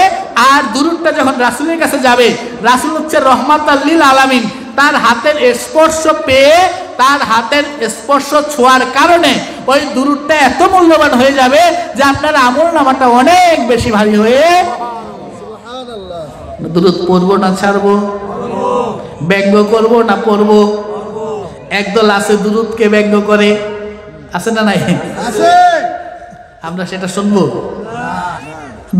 আর দুরূদটা যখন রাসূলের কাছে যাবে, রাসূল হচ্ছে রহমাতাল লিল আলামিন, তার হাতের স্পর্শ পেয়ে, তার হাতের স্পর্শ ছোঁয়ার কারণে ওই দুরূদটা এত মূল্যবান হয়ে যাবে যে আপনার আমল নামাটা অনেক বেশি ভারী হয়ে। দুরূদ পড়বো না ছাড়বো? ব্যঙ্গ করবো না পড়বো? একদল আছে দুরূদকে ব্যঙ্গ করে, আছে না নাই? আমরা সেটা শুনবো?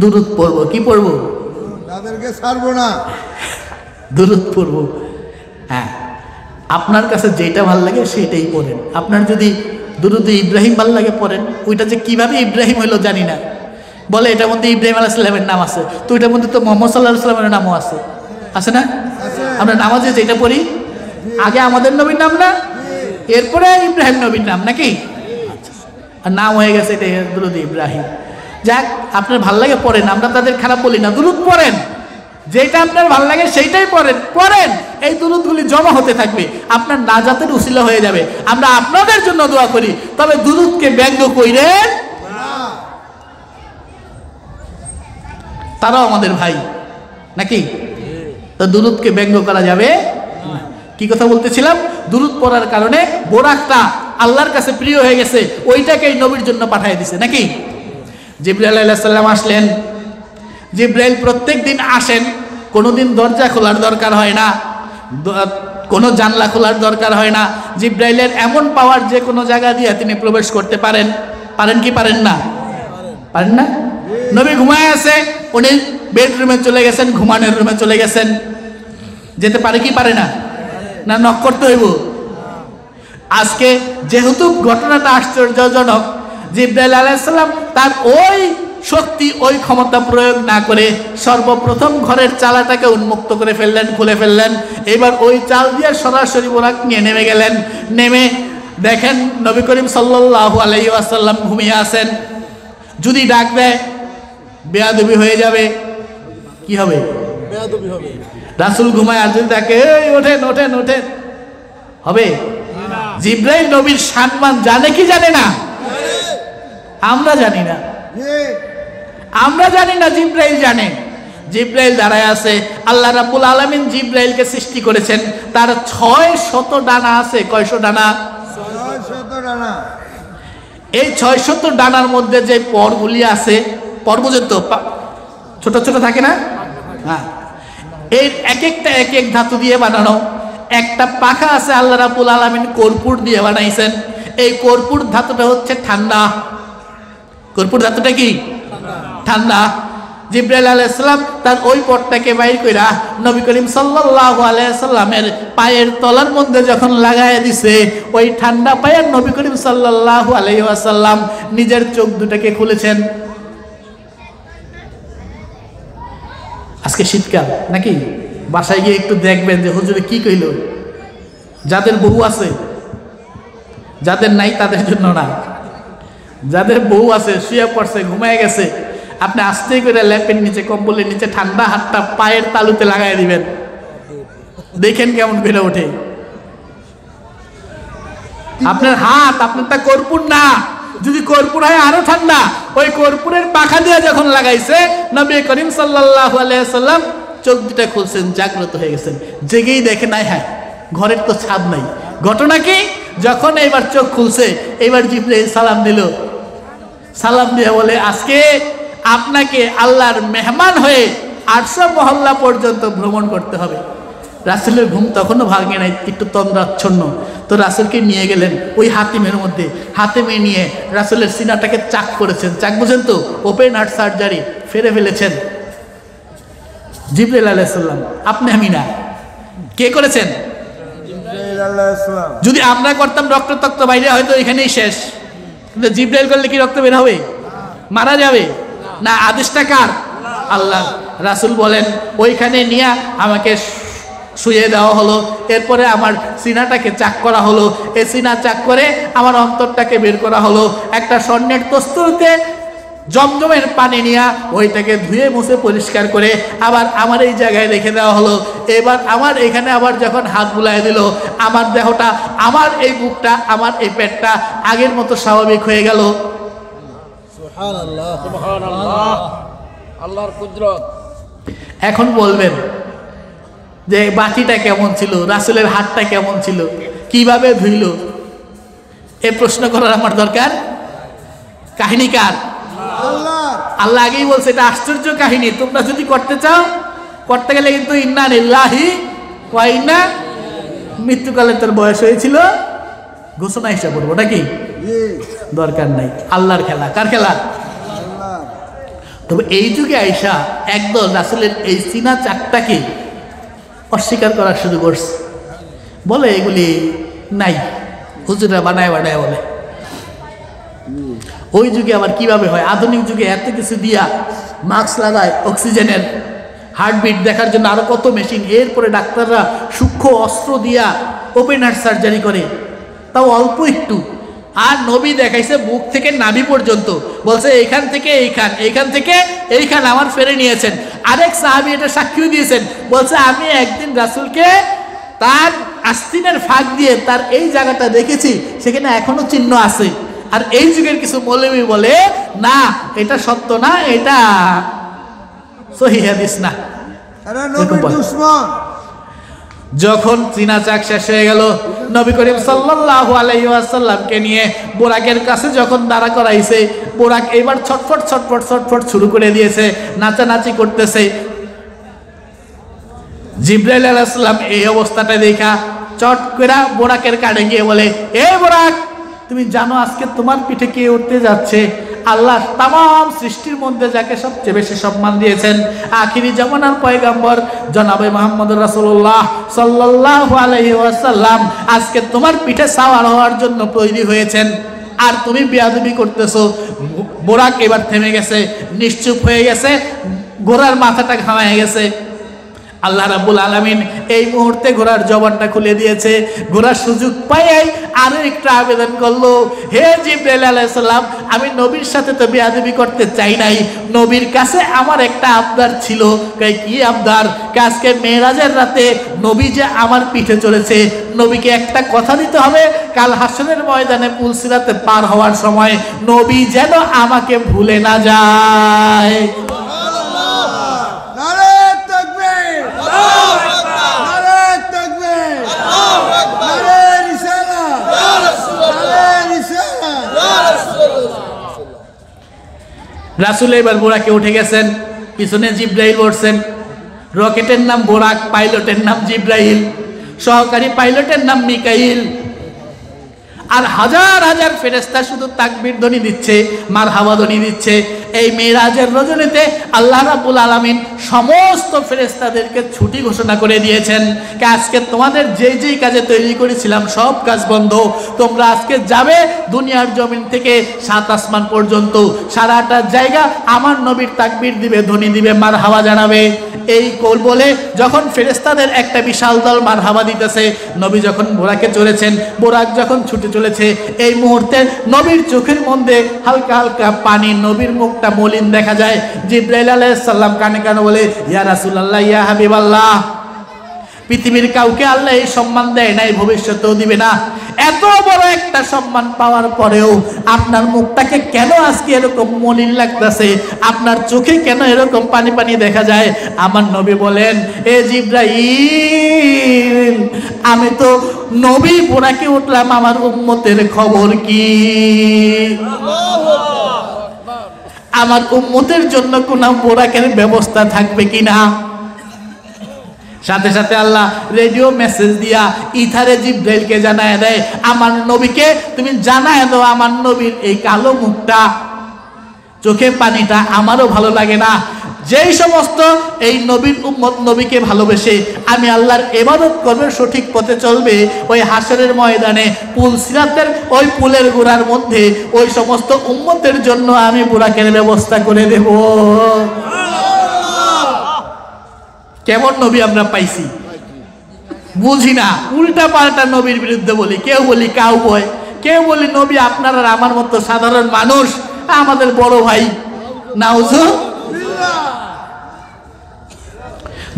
দুরূদ পড়বো। কি পড়বো? তাদেরকে ছাড়বো না, দুরূদ পড়বো। হ্যাঁ, আপনার কাছে যেটা ভাল লাগে সেটাই পড়েন। আপনার যদি দুরূদ ইব্রাহিম ভাল লাগে পড়েন। ওইটা যে কিভাবে ইব্রাহিম হইলো জানি না, বলে এটার মধ্যে ইব্রাহিম আলাইহিস সালামের নাম আছে, তো এটার মধ্যে তো মুহাম্মদ সাল্লাল্লাহু আলাইহি সাল্লামের নামও আছে, আছে না? আমরা নামাজে যেটা পড়ি, আগে আমাদের নবীর নাম না, এরপরে ইব্রাহিম নবীর নাম, নাকি? আর নাম হয়ে গেছে এটা দুরূদ ইব্রাহিম। যাক, আপনার ভাল লাগে পড়েন, আমরা তাদের খারাপ বলি না। দুরূদ পড়েন, যেটা আপনার ভাল লাগে সেইটাই পড়েন। এই দুরূদগুলি জমা হতে থাকবে, আপনার নাজাতের উসিলা হয়ে যাবে। আমরা আপনাদের জন্য দোয়া করি, তবে দুরূদকে ব্যঙ্গ কইরেন। তারাও আমাদের ভাই, নাকি? তো দুরূদকে ব্যঙ্গ করা যাবে না। কি কথা বলতেছিলাম? দুরূদ পড়ার কারণে বোরাকটা আল্লাহর কাছে প্রিয় হয়ে গেছে, ওইটাকেই নবীর জন্য পাঠিয়ে দিছে, নাকি? জিবরাইল আলাইহিস সালাম আসলেন। জিবরাইল প্রত্যেক দিন আসেন, কোনোদিন দরজা খোলার দরকার হয় না, কোনো জানলা খোলার দরকার হয় না। জিবরাইলের এমন পাওয়ার, যে কোনো জায়গা দিয়ে তিনি প্রবেশ করতে পারেন। পারেন কি পারেন না? পারেন না? নবী ঘুমায় আছে, উনি বেডরুমে চলে গেছেন, ঘুমানোর রুমে চলে গেছেন, যেতে পারে কি পারে না? না নক করতে হইব? আজকে যেহেতু ঘটনাটা আশ্চর্যজনক, জিবরাইল আলাইহিস সালাম তার ওই শক্তি ওই ক্ষমতা প্রয়োগ না করে সর্বপ্রথম ঘরের চালাটাকে উন্মুক্ত করে ফেললেন, খুলে ফেললেন। এবার ওই চাল দিয়ে সরাসরি বোরাক নিয়ে নেমে গেলেন। নেমে দেখেন নবী করিম সাল্লাল্লাহু আলাইহি ওয়াসাল্লাম ঘুমিয়ে আছেন। যদি ডাক দেয় বেয়াদবি হয়ে যাবে। কি হবে? বেয়াদবি হবে। রাসূল ঘুমায়, আর যদি তাকে এই ওঠেন ওঠেন ওঠেন, হবে? জিবরাইল নবীর সম্মান জানে কি জানে না? আমরা জানি না, আমরা জানি না, জিবরাইল জানে। জিবরাইল দাঁড়ায় আছে। আল্লাহ রাব্বুল আলামিন জিবরাইলকে সৃষ্টি করেছেন, তার 600 ডানা আছে। কয়শো ডানা? 600 ডানা। এই 600 ডানার মধ্যে যে পরগুলি আছে, পর বুঝেন তো, ছোট ছোট থাকে না? হ্যাঁ, এর এক একটা এক এক ধাতু দিয়ে বানানো। একটা পাখা আছে আল্লাহ রাব্বুল আলামিন কর্পূর দিয়ে বানাইছেন। এই কর্পূর ধাতুটা হচ্ছে ঠান্ডা। কর্পূর ধাতুটা কি? ঠান্ডা। জিবরাইল আলাইহিস সালাম তার ওই পটটাকে বাইর কইরা নবী করিম সাল্লাল্লাহু আলাইহি সাল্লামের পায়ের তলার মধ্যে যখন লাগায় দিছে, ওই ঠান্ডা পায়ের নবী করিম সাল্লাল্লাহু আলাইহি ওয়াসাল্লাম নিজের চোখ দুটাকে খুলেছেন। আজকে শীতকাল নাকি? বাসায় গিয়ে একটু দেখবেন যে হুজুরে কি কইল। যাদের বউ আছে, যাদের নাই তাদের জন্য না, যাদের বউ আছে শুয়ে পড়ছে, ঘুমায় গেছে, আপনি আস্তে করে ল্যাপের নিচে, কম্বলের নিচে ঠান্ডা হাতটা পায়ের তালুতে লাগাই দিবেন, দেখেন কেমন করে ওঠে। আপনার হাত, আপনার তা কর্পূর না, যদি কর্পূর হয় আরো ঠান্ডা। ওই কর্পূরের পাখা দিয়ে যখন লাগাইছে, নবী করিম সাল্লাল্লাহু আলাইহি সাল্লাম চোখ দুটা খুলছেন, জাগ্রত হয়ে গেছেন। জেগেই দেখে নাই, হ্যাঁ ঘরের তো ছাদ নাই। ঘটনা কি? যখন এইবার চোখ খুলছে, এইবার জিবরাইল সালাম দিল। সালাম দিয়ে বলে, আজকে আপনাকে আল্লাহর মেহমান হয়ে 800 মহল্লা পর্যন্ত ভ্রমণ করতে হবে। রাসূলের ঘুম তখনও ভাঙে নাই, একটু তন্দ্রাচ্ছন্ন। তো রাসূলকে নিয়ে গেলেন ওই হাতিমের মধ্যে। হাতিমে নিয়ে রাসূলের সিনাটাকে চাক করেছেন। চাক বুঝেন তো, ওপেন হার্ট সার্জারি, ফেরে ফেলেছেন জিবরাইল আলাইহিস সালাম। আপনি আমি না, কে করেছেন? জিবরাইল আলাইহিস সালাম। যদি আমরা করতাম রক্ত বাইরে হয়তো এখানেই শেষ, কিন্তু জিবরাইল করলে কি রক্ত বের হবে? মারা যাবে না। আদেশটা কার? আল্লাহ। রাসূল বলেন, ওইখানে নিয়ে আমাকে শুয়ে দেওয়া হলো। এরপরে আমার সিনাটাকে চাক করা হলো। এই সিনা চাক করে আমার অন্তরটাকে বের করা হলো। একটা স্বর্ণের তস্তুরতে জমজমের পানি নিয়ে ওইটাকে ধুয়ে মুছে পরিষ্কার করে আবার আমার এই জায়গায় রেখে দেওয়া হলো। এবার আমার এখানে আবার যখন হাত বুলাই দিল, আমার দেহটা, আমার এই বুকটা, আমার এই পেটটা আগের মতো স্বাভাবিক হয়ে গেল। সুবহানাল্লাহ, সুবহানাল্লাহ, আল্লাহর কুদরত। এখন বলবেন যে বাটিটা কেমন ছিল, রাসূলের হাতটা কেমন ছিল, কিভাবে ধুইল? এই প্রশ্ন করার আমার দরকার? কাহিনী কার? আল্লাহ আগেই বলছে এটা আশ্চর্য কাহিনী। তোমরা যদি করতে চাও, করতে গেলে কিন্তু ইন্না লিল্লাহি ওয়া ইন্না, মৃত্যুকালে তোর বয়স হয়েছিল, ঘোষণা হিসাব করবো নাকি? দরকার নাই। আল্লাহর খেলা। কার খেলা? তবে এই যুগে আইসা একদল রাসূলের এই সিনা চাকটাকে অস্বীকার করা শুরু করছে। বলে এগুলি নাই, হুজুররা বানায় বানায় বলে। ওই যুগে আবার কিভাবে হয়? আধুনিক যুগে এত কিছু দিয়া, মাস্ক লাগায়, অক্সিজেনের, হার্টবিট দেখার জন্য আরো কত মেশিন, এরপরে ডাক্তাররা সূক্ষ্ম অস্ত্র দিয়া ওপেন হার্ট সার্জারি করে, তাও অল্প একটু। আর নবী দেখাইছে বুক থেকে নাভি পর্যন্ত, বলছে এইখান থেকে এইখান, এইখান থেকে এইখান আমার ফেরে নিয়েছেন। আরেক সাহাবী এটা সাক্ষীও দিয়েছেন, বলছে আমি একদিন রাসূলকে তার আস্তিনের ফাঁক দিয়ে তার এই জায়গাটা দেখেছি, সেখানে এখনো চিহ্ন আছে। আর এই যুগের কিছু মৌলবী বলে না, এটা সত্য না, এটা সহিহ হাদিস না। যখন চিনা চাক শেষ হয়ে গেল, নবী করিম সাল্লাল্লাহু আলাইহি ওয়াসাল্লামকে নিয়ে বোরাকের কাছে যখন দাঁড়া করাইছে, বোরাক এবার ছটফট ছটফট ছটফট শুরু করে দিয়েছে, নাচানাচি করতেছে। জিবরাইল আলাইহিস সালাম এই অবস্থাটা দেখা চট করে বোরাকের কাছে গিয়ে বলে, এ বোরাক, তুমি জানো আজকে তোমার পিঠে কে উঠতে যাচ্ছে? আল্লাহ তামাম সৃষ্টির মধ্যে যাকে সবচেয়ে বেশি সম্মান দিয়েছেন, আখিরি জামানার পয়গম্বর জনাবে মুহাম্মদুর রাসূলুল্লাহ সাল্লাল্লাহু আলাইহি ওয়াসাল্লাম আজকে তোমার পিঠে সাওয়ার হওয়ার জন্য তৈরি হয়েছেন। আর তুমি বেয়াদবি করতেছো, বোরাক এবার থেমে গেছে, নিশ্চুপ হয়ে গেছে, ঘোড়ার মাথাটা ঘামায় গেছে। আল্লাহ রাব্বুল আলামিন এই মুহূর্তে ঘোড়ার জবানটা খুলে দিয়েছে। ঘোড়ার সুযোগ পাইয়াই আরো একটা আবেদন করলো, হে জিবরাইল আলাইহিস সালাম, আমি নবীর সাথে তো বেয়াদবি করতে চাই নাই, নবীর কাছে আমার একটা আবদার ছিল। কি আবদার? আজকে মেরাজের রাতে নবী যে আমার পিঠে চলেছে, নবীকে একটা কথা দিতে হবে, কাল হাসরের ময়দানে পুলসিরাতে পার হওয়ার সময় নবী যেন আমাকে ভুলে না যায়। রাসূল এবার বোরাকে উঠে গেছেন, পিছনে জিবরাইল বসছেন। রকেটের নাম বোরাক, পাইলটের নাম জিবরাইল, সহকারী পাইলটের নাম মিকাইল। আর হাজার হাজার ফেরেশতা শুধু তাকবীর ধ্বনি দিচ্ছে, মারহাবা ধ্বনি দিচ্ছে। এই মেরাজের রজনীতে আল্লাহ রাব্বুল আলামিন সমস্ত ফেরেশতাদেরকে ছুটি ঘোষণা করে দিয়েছেন। আজকে তোমাদের যেই যেই কাজে তৈরি করেছিলাম সব কাজ বন্ধ, তোমরা আজকে যাবে দুনিয়ার জমিন থেকে 7 আসমান পর্যন্ত, সারাটা জায়গা আমার নবীর তাকবীর দিবে, ধ্বনি দিবে, মারহাবা জানাবে। এই কল বলে যখন ফেরেশতাদের একটা বিশাল দল মারহাবা দিতেছে, নবী যখন বোরাকে চলেছেন, বোরাক যখন ছুটে চলেছে, এই মুহূর্তে নবীর চোখের মধ্যে হালকা হালকা পানি, নবীর মুখটা মলিন দেখা যায়। জিবরাইল আলাইহিস সালাম কানে কানে বলে, ইয়া রাসূলুল্লাহ, ইয়া হাবিবাল্লাহ, পৃথিবীর কাউকে আল্লাহ এই সম্মান দেয় নাই, ভবিষ্যতেও দিবে না। এত বড় একটা সম্মান পাওয়ার পরেও আপনার মুখটাকে কেন আজকে এরকম মলিন লাগতেছে, আপনার চোখে কেন এরকম পানি পানি দেখা যায়? আমার নবী বলেন, এ জিবরাইল, আমি তো নবী বোরাকে উঠলাম, আমার উম্মতের খবর কি? আমার উম্মতের জন্য কোন বোরাকের ব্যবস্থা থাকবে কিনা? সাথে সাথে আল্লাহ রেডিও মেসেজ দিয়া ইথারে জিবরাইলকে জানায় দেয়, আমার নবীকে তুমি জানায় দাও, আমার নবীর এই কালো মুখটা, চোখে পানিটা আমারও ভালো লাগে না। যেই সমস্ত এই নবীর উম্মত নবীকে ভালোবেসে আমি আল্লাহর ইবাদত করবে, সঠিক পথে চলবে, ওই হাসরের ময়দানে পুলসিরাতের ওই পুলের গোড়ার মধ্যে ওই সমস্ত উম্মতের জন্য আমি বুরাকের ব্যবস্থা করে দেব। কেমন নবী আমরা পাইছি বুঝি না, উল্টা পাল্টা নবীর বিরুদ্ধে বলি। কেউ বলি কাউবয়, কেউ বলি নবী আপনার আর আমার মতো সাধারণ মানুষ, আমাদের বড় ভাই। নাউজুবিল্লাহ।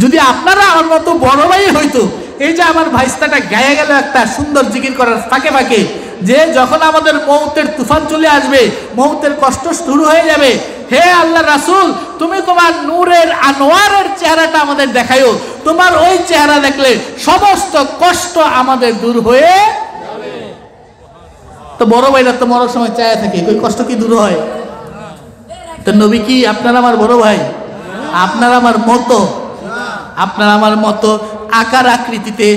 যদি আপনারা আমার মতো বড় ভাই হইতো, এই যে আমার ভাইস্তাটা গায়ে গেল একটা সুন্দর জিকির করার ফাঁকে ফাঁকে, যে যখন আমাদের মৌতের তুফান চলে আসবে, মৌতের কষ্ট শুরু হয়ে যাবে, হে আল্লাহ রাসূল, তুমি তোমার নূরের আনোয়ারের চেহারাটা আমাদের দেখায়ো, তোমার ওই চেহারা দেখলে সমস্ত কষ্ট আমাদের দূর হয়ে যাবে। তো বড় ভাইরা তো মরার সময় চায় থাকে, ওই কষ্ট কি দূর হয়? তো নবী কি আপনার আমার বড় ভাই? আপনার আমার মতো, আপনার আমার মতো আকার আকৃতিতে।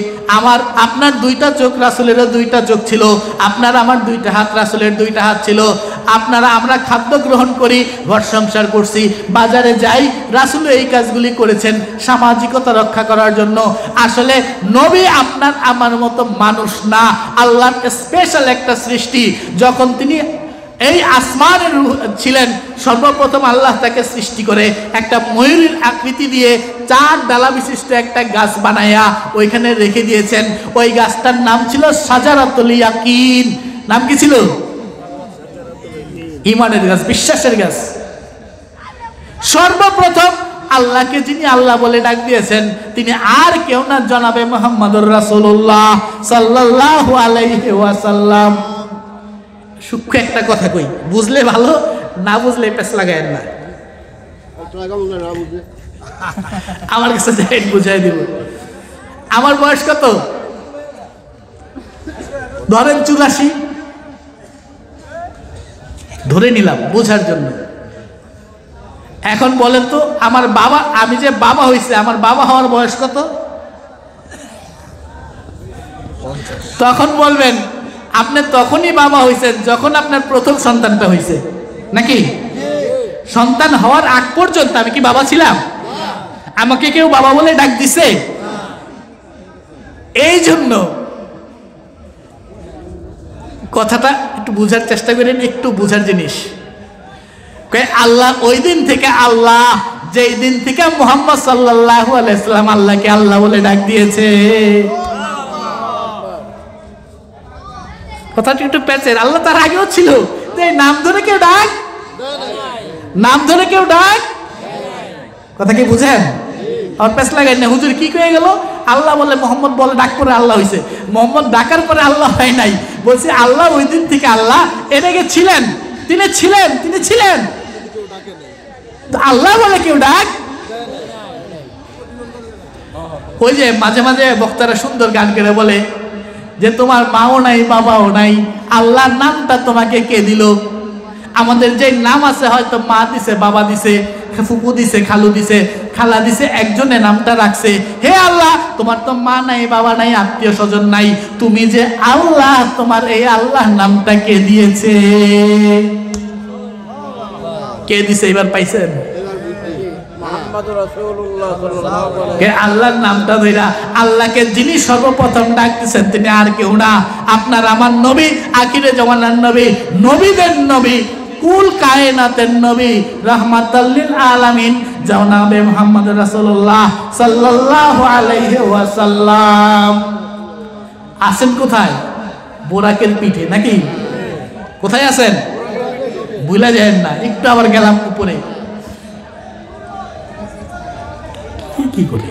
আপনার 2টা চোখ, রাসূলেরও 2টা চোখ ছিল, আপনার আমার 2টা হাত, রাসূলের 2টা হাত ছিল। আমরা খাদ্য গ্রহণ করি, ঘর সংসার করছি, বাজারে যাই, রাসূলও এই কাজগুলি করেছেন সামাজিকতা রক্ষা করার জন্য। আসলে নবী আপনার আমার মতো মানুষ না, আল্লাহর স্পেশাল একটা সৃষ্টি। যখন তিনি এই আসমানের ছিলেন, সর্বপ্রথম আল্লাহ তাকে সৃষ্টি করে একটা ময়ূরের আকৃতি দিয়ে 4 ডালা বিশিষ্ট একটা গাছ বানায়া ওইখানে রেখে দিয়েছেন। ওই গাছটার নাম ছিল শাজারাতুল ইয়াকিন। নাম কি ছিল? ঈমানের গাছ, বিশ্বাসের গাছ। সর্বপ্রথম আল্লাহকে যিনি আল্লাহ বলে ডাক দিয়েছেন, তিনি আর কেউ না, জনাবে মুহাম্মদুর রাসূলুল্লাহ সাল্লাল্লাহু আলাইহি ওয়াসাল্লাম। সূক্ষ্ম একটা কথা কই, বুঝলে ভালো, না বুঝলে পেছ লাগায়েন না। আমার কাছে যাই বুঝাই দিব। আমার বয়স কত? ধরেন 84, ধরে নিলাম বোঝার জন্য। এখন বলেন তো, আমার বাবা, আমি যে বাবা হয়েছে, আমার বাবা হওয়ার বয়স কত? তখন বলবেন আপনি তখনই বাবা হয়েছেন যখন আপনার প্রথম সন্তানটা হয়েছে, নাকি? সন্তান হওয়ার আগ পর্যন্ত আমি কি বাবা ছিলাম? আমাকে কেউ বাবা বলে ডাক দিছে? এই জন্য কথাটা একটু বুঝার চেষ্টা করেন, একটু বুঝার জিনিস। আল্লাহ ওই দিন থেকে আল্লাহ যেই দিন থেকে মুহাম্মদ সাল্লাল্লাহু আলাইহি সাল্লাম আল্লাহকে আল্লাহ বলে ডাক দিয়েছে। কথাটি একটু পেঁচের, আল্লাহ তার আগেও ছিল, নাম ধরে কেউ ডাক, নাম ধরে কেউ ডাক, কথা কি বুঝেন? আর পেঁচ লাগাই না, হুজুর কি কয়ে গেল? আল্লাহ বলে মোহাম্মদ বলে ডাক করে আল্লাহ হয়েছে, মোহাম্মদ ডাকার পরে আল্লাহ হয় নাই। বলছি আল্লাহ ওই দিন থেকে আল্লাহ এটাকে ছিলেন, তিনি ছিলেন, তিনি ছিলেন, আল্লাহ বলে কেউ ডাক। ওই যে মাঝে মাঝে বক্তারা সুন্দর গান করে বলে যে তোমার মাও নাই বাবাও নাই, আল্লাহর নামটা তোমাকে কে দিল? আমাদের যে নাম আছে হয়তো মা দিছে, বাবা দিছে, ফুপু দিছে, খালু দিছে, খালা দিছে, একজনে নামটা রাখছে। হে আল্লাহ, তোমার তো মা নাই, বাবা নাই, আত্মীয় স্বজন নাই, তুমি যে আল্লাহ, তোমার এই আল্লাহ নামটা কে দিয়েছে? কে দিছে? এবার পাইছেন? আল্লাহর নামটা ধইরা আল্লাহকে যিনি সর্বপ্রথম ডাকতেছেন তিনি আর কেউ না, আপনার আমার নবী, আখিরে জামানার নবী, নবীদের নবী, কুল কায়নাতের নবী, রাহমাতাল লিল আলামিন জনাবে মুহাম্মদ রাসূলুল্লাহ সাল্লাল্লাহু আলাইহি ওয়াসাল্লাম। আছেন কোথায়? বোরাকের পিঠে নাকি? কোথায় আছেন? ভুলে যাবেন না। একটু আবার গেলাম উপরে, কি করে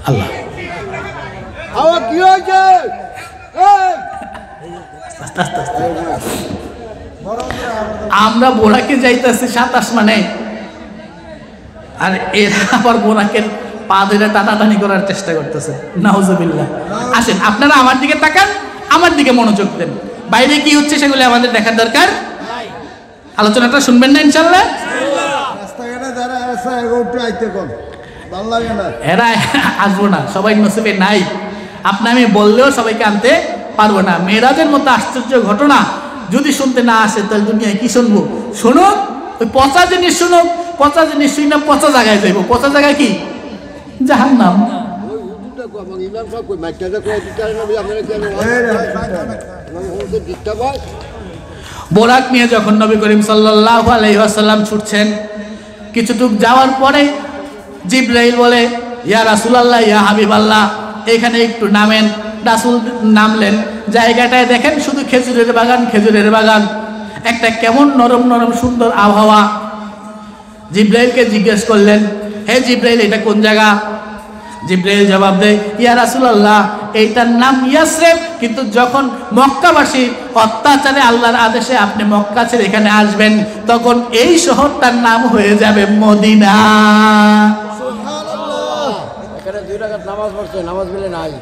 আল্লাহ কি হয়েছে? আমরা বোরাকে যাইতেছি 7 আসমানে, আর এরা আবার বোরাকের পা ধরে টানাটানি করার চেষ্টা করতেছে। নাউজুবিল্লাহ। আসেন আপনারা আমার দিকে তাকান, আমার দিকে মনোযোগ দেন। বাইরে কি হচ্ছে সেগুলো আমাদের দেখার দরকার। আলোচনাটা শুনবেন না ইনশাআল্লাহ? এরা আসবো না, সবাই নসিবে নাই। আপনি আমি বললেও সবাইকে আনতে পারবো না। মেরাজের মতো আশ্চর্য ঘটনা যদি শুনতে না আসে তাহলে দুনিয়ায় কি শুনবো? শুনুক, ওই পচা জিনিস শুনুক, পচা জিনিস শুনি না পচা জায়গায় যাইবো। পচা জায়গায় কি? জাহান্নাম। বোরাক নিয়ে যখন নবী করিম সাল্লাল্লাহু আলাইহি ওয়াসাল্লাম ছুটছেন, কিছুটুক যাওয়ার পরে জিবরাইল বলে, ইয়া রাসূলুল্লাহ, ইয়া হাবিবাল্লাহ, এখানে একটু নামেন। রাসূল নামলেন। জায়গাটায় দেখেন শুধু খেজুরের বাগান, খেজুরের বাগান, একটা কেমন নরম নরম সুন্দর আবহাওয়া। জিবরাইলকে জিজ্ঞেস করলেন, হে জিবরাইল, এটা কোন জায়গা? জিবরাইল জবাব দেয়, ইয়া রাসূলুল্লাহ, এইটার নাম ইয়াসরিব, কিন্তু যখন মক্কাবাসী অত্যাচারে আল্লাহর আদেশে আপনি মক্কা ছেড়ে এখানে আসবেন, তখন এই শহরটার নাম হয়ে যাবে মদিনা। সুবহানাল্লাহ। এখানে 2 রাকাত নামাজ পড়ছে, নামাজ মিলে নাই।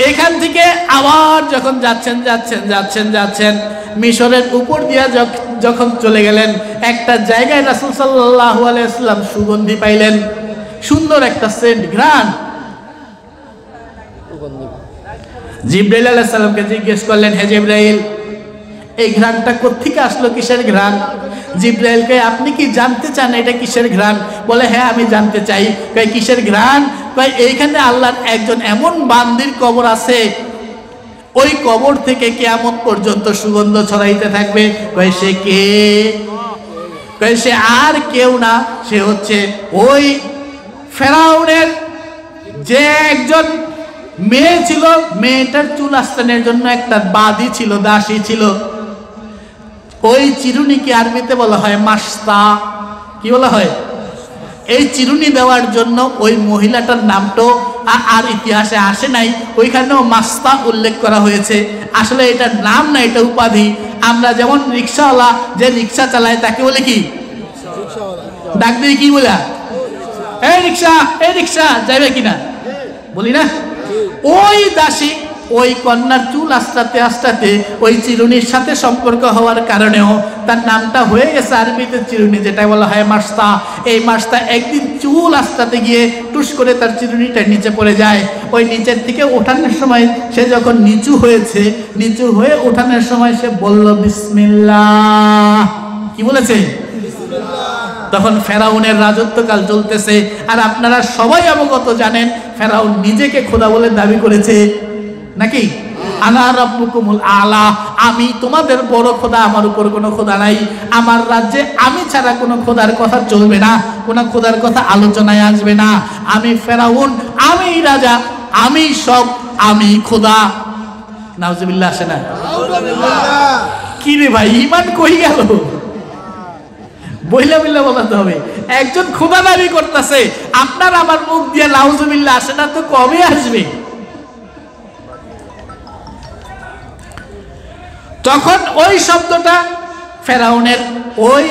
এখান থেকে আবার যখন যাচ্ছেন যাচ্ছেন যাচ্ছেন যাচ্ছেন মিশরের উপর দিয়ে যখন চলে গেলেন, একটা জায়গায় রাসূল সাল্লাল্লাহু আলাইহি ওয়াসাল্লাম সুগন্ধি পাইলেন, সুন্দর একটা সেন্ট, ঘ্রাণ। জিবরাইল আলাইহিস সালামকে জিজ্ঞেস করলেন, হে জিবরাইল, এই ঘ্রাণটা কোত্থেকে আসলো, কিসের ঘ্রাণ? জিবরাইলকে আপনি কি জানতে চান এটা কিসের ঘ্রাণ? বলে, হ্যাঁ আমি জানতে চাই। কয় কিসের ঘ্রাণ? কয় এইখানে আল্লাহর একজন এমন বান্দির কবর আছে, ওই কবর থেকে কিয়ামত পর্যন্ত সুগন্ধ ছড়াইতে থাকবে। কয় সে কে? কয় সে আর কেউ না, সে হচ্ছে ওই ফেরাউনের যে একজন মেয়ে ছিল, মেয়েটার চুল আস্তানের জন্য একটা বাদী ছিল, দাসী ছিল। ওই চিরুনিকে আরবিতে বলা হয় মাস্তা। কি বলা হয়? এই চিরুনি দেওয়ার জন্য ওই মহিলাটার নামটাও আর ইতিহাসে আসে নাই, ওইখানেও মাস্তা উল্লেখ করা হয়েছে। আসলে এটা নাম না, এটা উপাধি। আমরা যেমন রিক্সাওয়ালা যে রিক্সা চালায় তাকে বলে কি? ডাক দিয়ে কি বলে? এই রিক্সা, এই রিক্সা যাবে কিনা বলি না? ওই দাসী ওই কন্যার চুল আস্তাতে আস্তাতে ওই চিরুনির সাথে সম্পর্ক হওয়ার কারণেও তার নামটা হয়ে গেছে আরবিতে চিরুনি, যেটা বলা হয় মাস্তা। এই মাস্তা একদিন চুল আস্তাতে গিয়ে টুস করে তার চিরুনিটা নিচে পড়ে যায়। ওই নিচের থেকে ওঠানোর সময় সে যখন নিচু হয়েছে, নিচু হয়ে ওঠানোর সময় সে বলল বিসমিল্লাহ। কি বলেছে? তখন ফেরাউনের রাজত্বকাল চলতেছে। আর আপনারা সবাই অবগত জানেন ফেরাউন নিজেকে খোদা বলে দাবি করেছে নাকি? আনা রাব্বুকুমুল আলা, আমি তোমাদের বড় খোদা, আমার উপর কোনো খোদা নাই। আমার রাজ্যে আমি ছাড়া কোনো খোদার কথা চলবে না, কোনো খোদার কথা আলোচনায় আসবে না। আমি ফেরাউন, আমি রাজা, আমি সব, আমি খোদা। নাউজুবিল্লাহ আসে না? কি রে ভাই, ঈমান কই গেল? বইলা বিল্লাহ বলাতে হবে। একজন খোদা দাবি করতেছে, আপনার আমার মুখ দিয়ে নাউজুবিল্লাহ আসে না তো কবে আসবে? তখন ওই শব্দটা ফেরাউনের ওই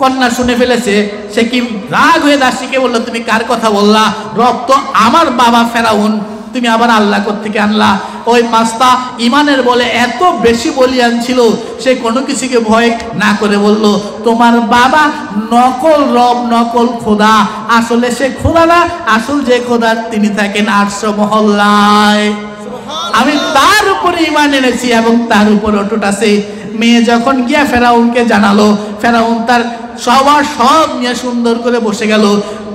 কন্যা শুনে ফেলেছে। সে কি রাগ হয়ে দাসীকে বললো, তুমি কার কথা বললা? রব তো আমার বাবা ফেরাউন, তুমি আবার আল্লাহ কোত্থেকে আনলা? ওই মাস্তা ইমানের বলে এত বেশি বলিয়ান ছিল, সে কোনো কিছুকে ভয় না করে বলল, তোমার বাবা নকল রব, নকল খোদা, আসলে সে খোদা না, আসল যে খোদা তিনি থাকেন 800 মহল্লায়। আমি তার উপরে ঈমান এনেছি এবং তার উপর অটুট আছে। মেয়ে যখন গিয়া ফেরাউনকে জানালো, ফেরাউন তার সবার সব নিয়ে সুন্দর করে বসে গেল।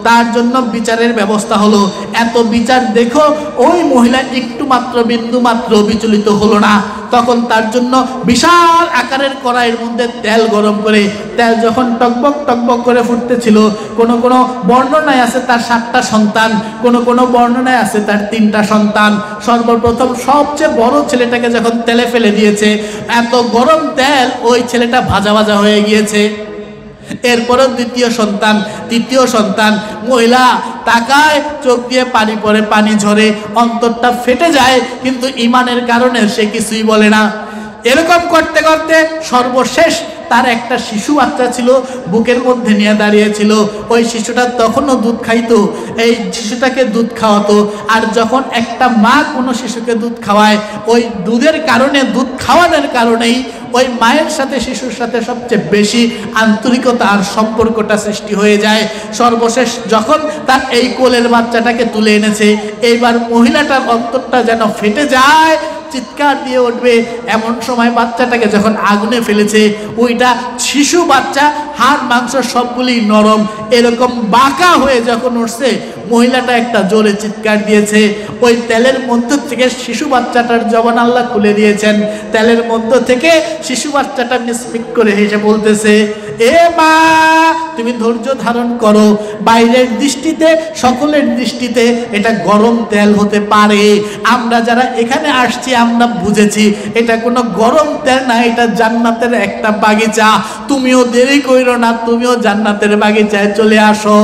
তার জন্য বিচারের ব্যবস্থা হলো। এত বিচার দেখো ওই মহিলা একটু মাত্র বিন্দু মাত্র বিচলিত হলো না। তখন তার জন্য বিশাল আকারের কড়াইয়ের মধ্যে তেল গরম করে, তেল যখন টকবক টকবক করে ফুটতেছিল, কোনো কোনো বর্ণনায় আছে তার 7টা সন্তান, কোনো কোনো বর্ণনায় আছে তার 3টা সন্তান। সর্বপ্রথম সবচেয়ে বড় ছেলেটাকে যখন তেলে ফেলে দিয়েছে, এত গরম তেল ওই ছেলেটা ভাজা ভাজা হয়ে গিয়েছে। এরপরও দ্বিতীয় সন্তান, তৃতীয় সন্তান। মহিলা তাকায়, চোখ দিয়ে পানি পড়ে, পানি ঝরে, অন্তরটা ফেটে যায়, কিন্তু ঈমানের কারণে সে কিছুই বলে না। এরকম করতে করতে সর্বশেষ তার একটা শিশু বাচ্চা ছিল, বুকের মধ্যে নিয়ে দাঁড়িয়েছিল। ওই শিশুটা তখনও দুধ খাইতো, এই শিশুটাকে দুধ খাওয়াতো। আর যখন একটা মা কোনো শিশুকে দুধ খাওয়ায়, ওই দুধের কারণে, দুধ খাওয়ানোর কারণেই ওই মায়ের সাথে শিশুর সাথে সবচেয়ে বেশি আন্তরিকতা আর সম্পর্কটা সৃষ্টি হয়ে যায়। সর্বশেষ যখন তার এই কোলের বাচ্চাটাকে তুলে এনেছে, এইবার মহিলাটার অন্তরটা যেন ফেটে যায়, চিৎকার দিয়ে উঠবে। এমন সময় বাচ্চাটাকে যখন আগুনে ফেলেছে, ওইটা শিশু বাচ্চা, হাড় মাংস সবগুলি নরম, এরকম বাঁকা হয়ে যখন উঠছে, মহিলাটা একটা জোরে চিৎকার দিয়েছে। ওই তেলের মধ্য থেকে শিশু বাচ্চাটার জবান আল্লাহ খুলে দিয়েছেন। তেলের মধ্য থেকে শিশু বাচ্চাটা মিসমিক করে হেসে বলতেছে, এ মা, তুমি ধৈর্য ধারণ করো। বাইরের দৃষ্টিতে, সকলের দৃষ্টিতে এটা গরম তেল হতে পারে, আমরা যারা এখানে আসছি আমরা বুঝেছি এটা কোনো গরম তেল না, এটা জান্নাতের একটা বাগিচা। তুমিও দেরি কইরো না, তুমিও জান্নাতের বাগিচায় চলে আসো।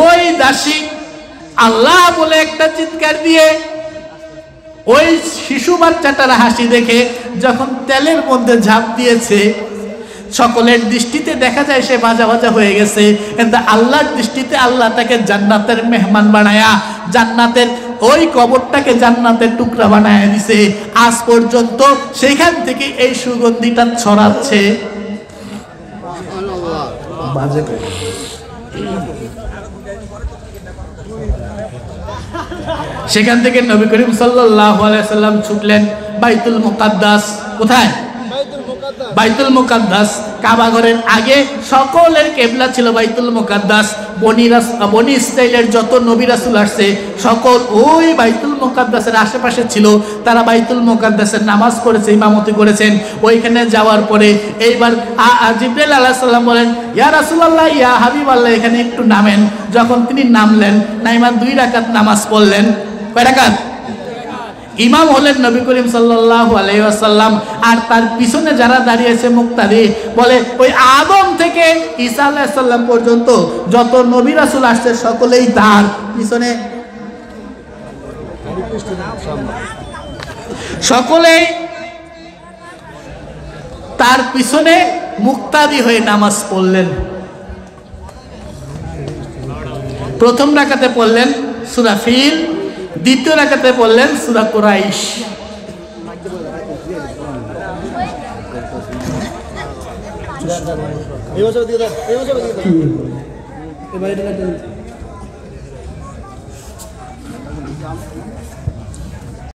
ওই দাসী আল্লাহ বলে একটা চিৎকার দিয়ে ওই শিশু বাচ্চাটার হাসি দেখে যখন তেলের মধ্যে ঝাঁপ দিয়েছে, সকলের দৃষ্টিতে দেখা যায় সে ভাজা ভাজা হয়ে গেছে, কিন্তু আল্লাহর দৃষ্টিতে আল্লাহ তাকে জান্নাতের মেহমান বানায়া, জান্নাতের ওই কবরটাকে জান্নাতের টুকরা বানায় দিছে। আজ পর্যন্ত সেখান থেকে এই সুগন্ধিটা ছড়াচ্ছে। সেখান থেকে নবী করিম সাল্লাল্লাহু আলাইহি সাল্লাম ছুটলেন বাইতুল মুকাদ্দাস। কোথায়? বাইতুল মুকাদ্দাস। কাবা ঘরের আগে সকলের কেবলা ছিল বাইতুল মুকাদ্দাস। বনি ইসরাইলের যত নবী রাসূল আসছে সকল ওই বাইতুল মুকাদ্দাসের আশেপাশে ছিল। তারা বাইতুল মুকাদ্দাসের নামাজ পড়েছে, ইমামতি করেছেন। ওইখানে যাওয়ার পরে এইবার জিবরাইল আলাইহিস সালাম বলেন, ইয়া রাসূলুল্লাহ, ইয়া হাবিবাল্লাহ, এখানে একটু নামেন। যখন তিনি নামলেন, নাইমা 2 রাকাত নামাজ পড়লেন। কয় রাকাত? ইমাম হলেন নবী করিম সাল্লাল্লাহু আলাইহি ওয়াসাল্লাম, আর তার পিছনে যারা দাঁড়িয়েছে মুক্তাদি, বলে ওই আদম থেকে ঈসা আলাইহিস সালাম পর্যন্ত যত নবী রাসূল আসছে সকলেই তার পিছনে, সকলেই তার পিছনে মুক্তাদি হয়ে নামাজ পড়লেন। প্রথম রাকাতে পড়লেন সূরা ফিল, দ্বিতীয় রাকাতে পড়লেন সূরা কুরাইশ।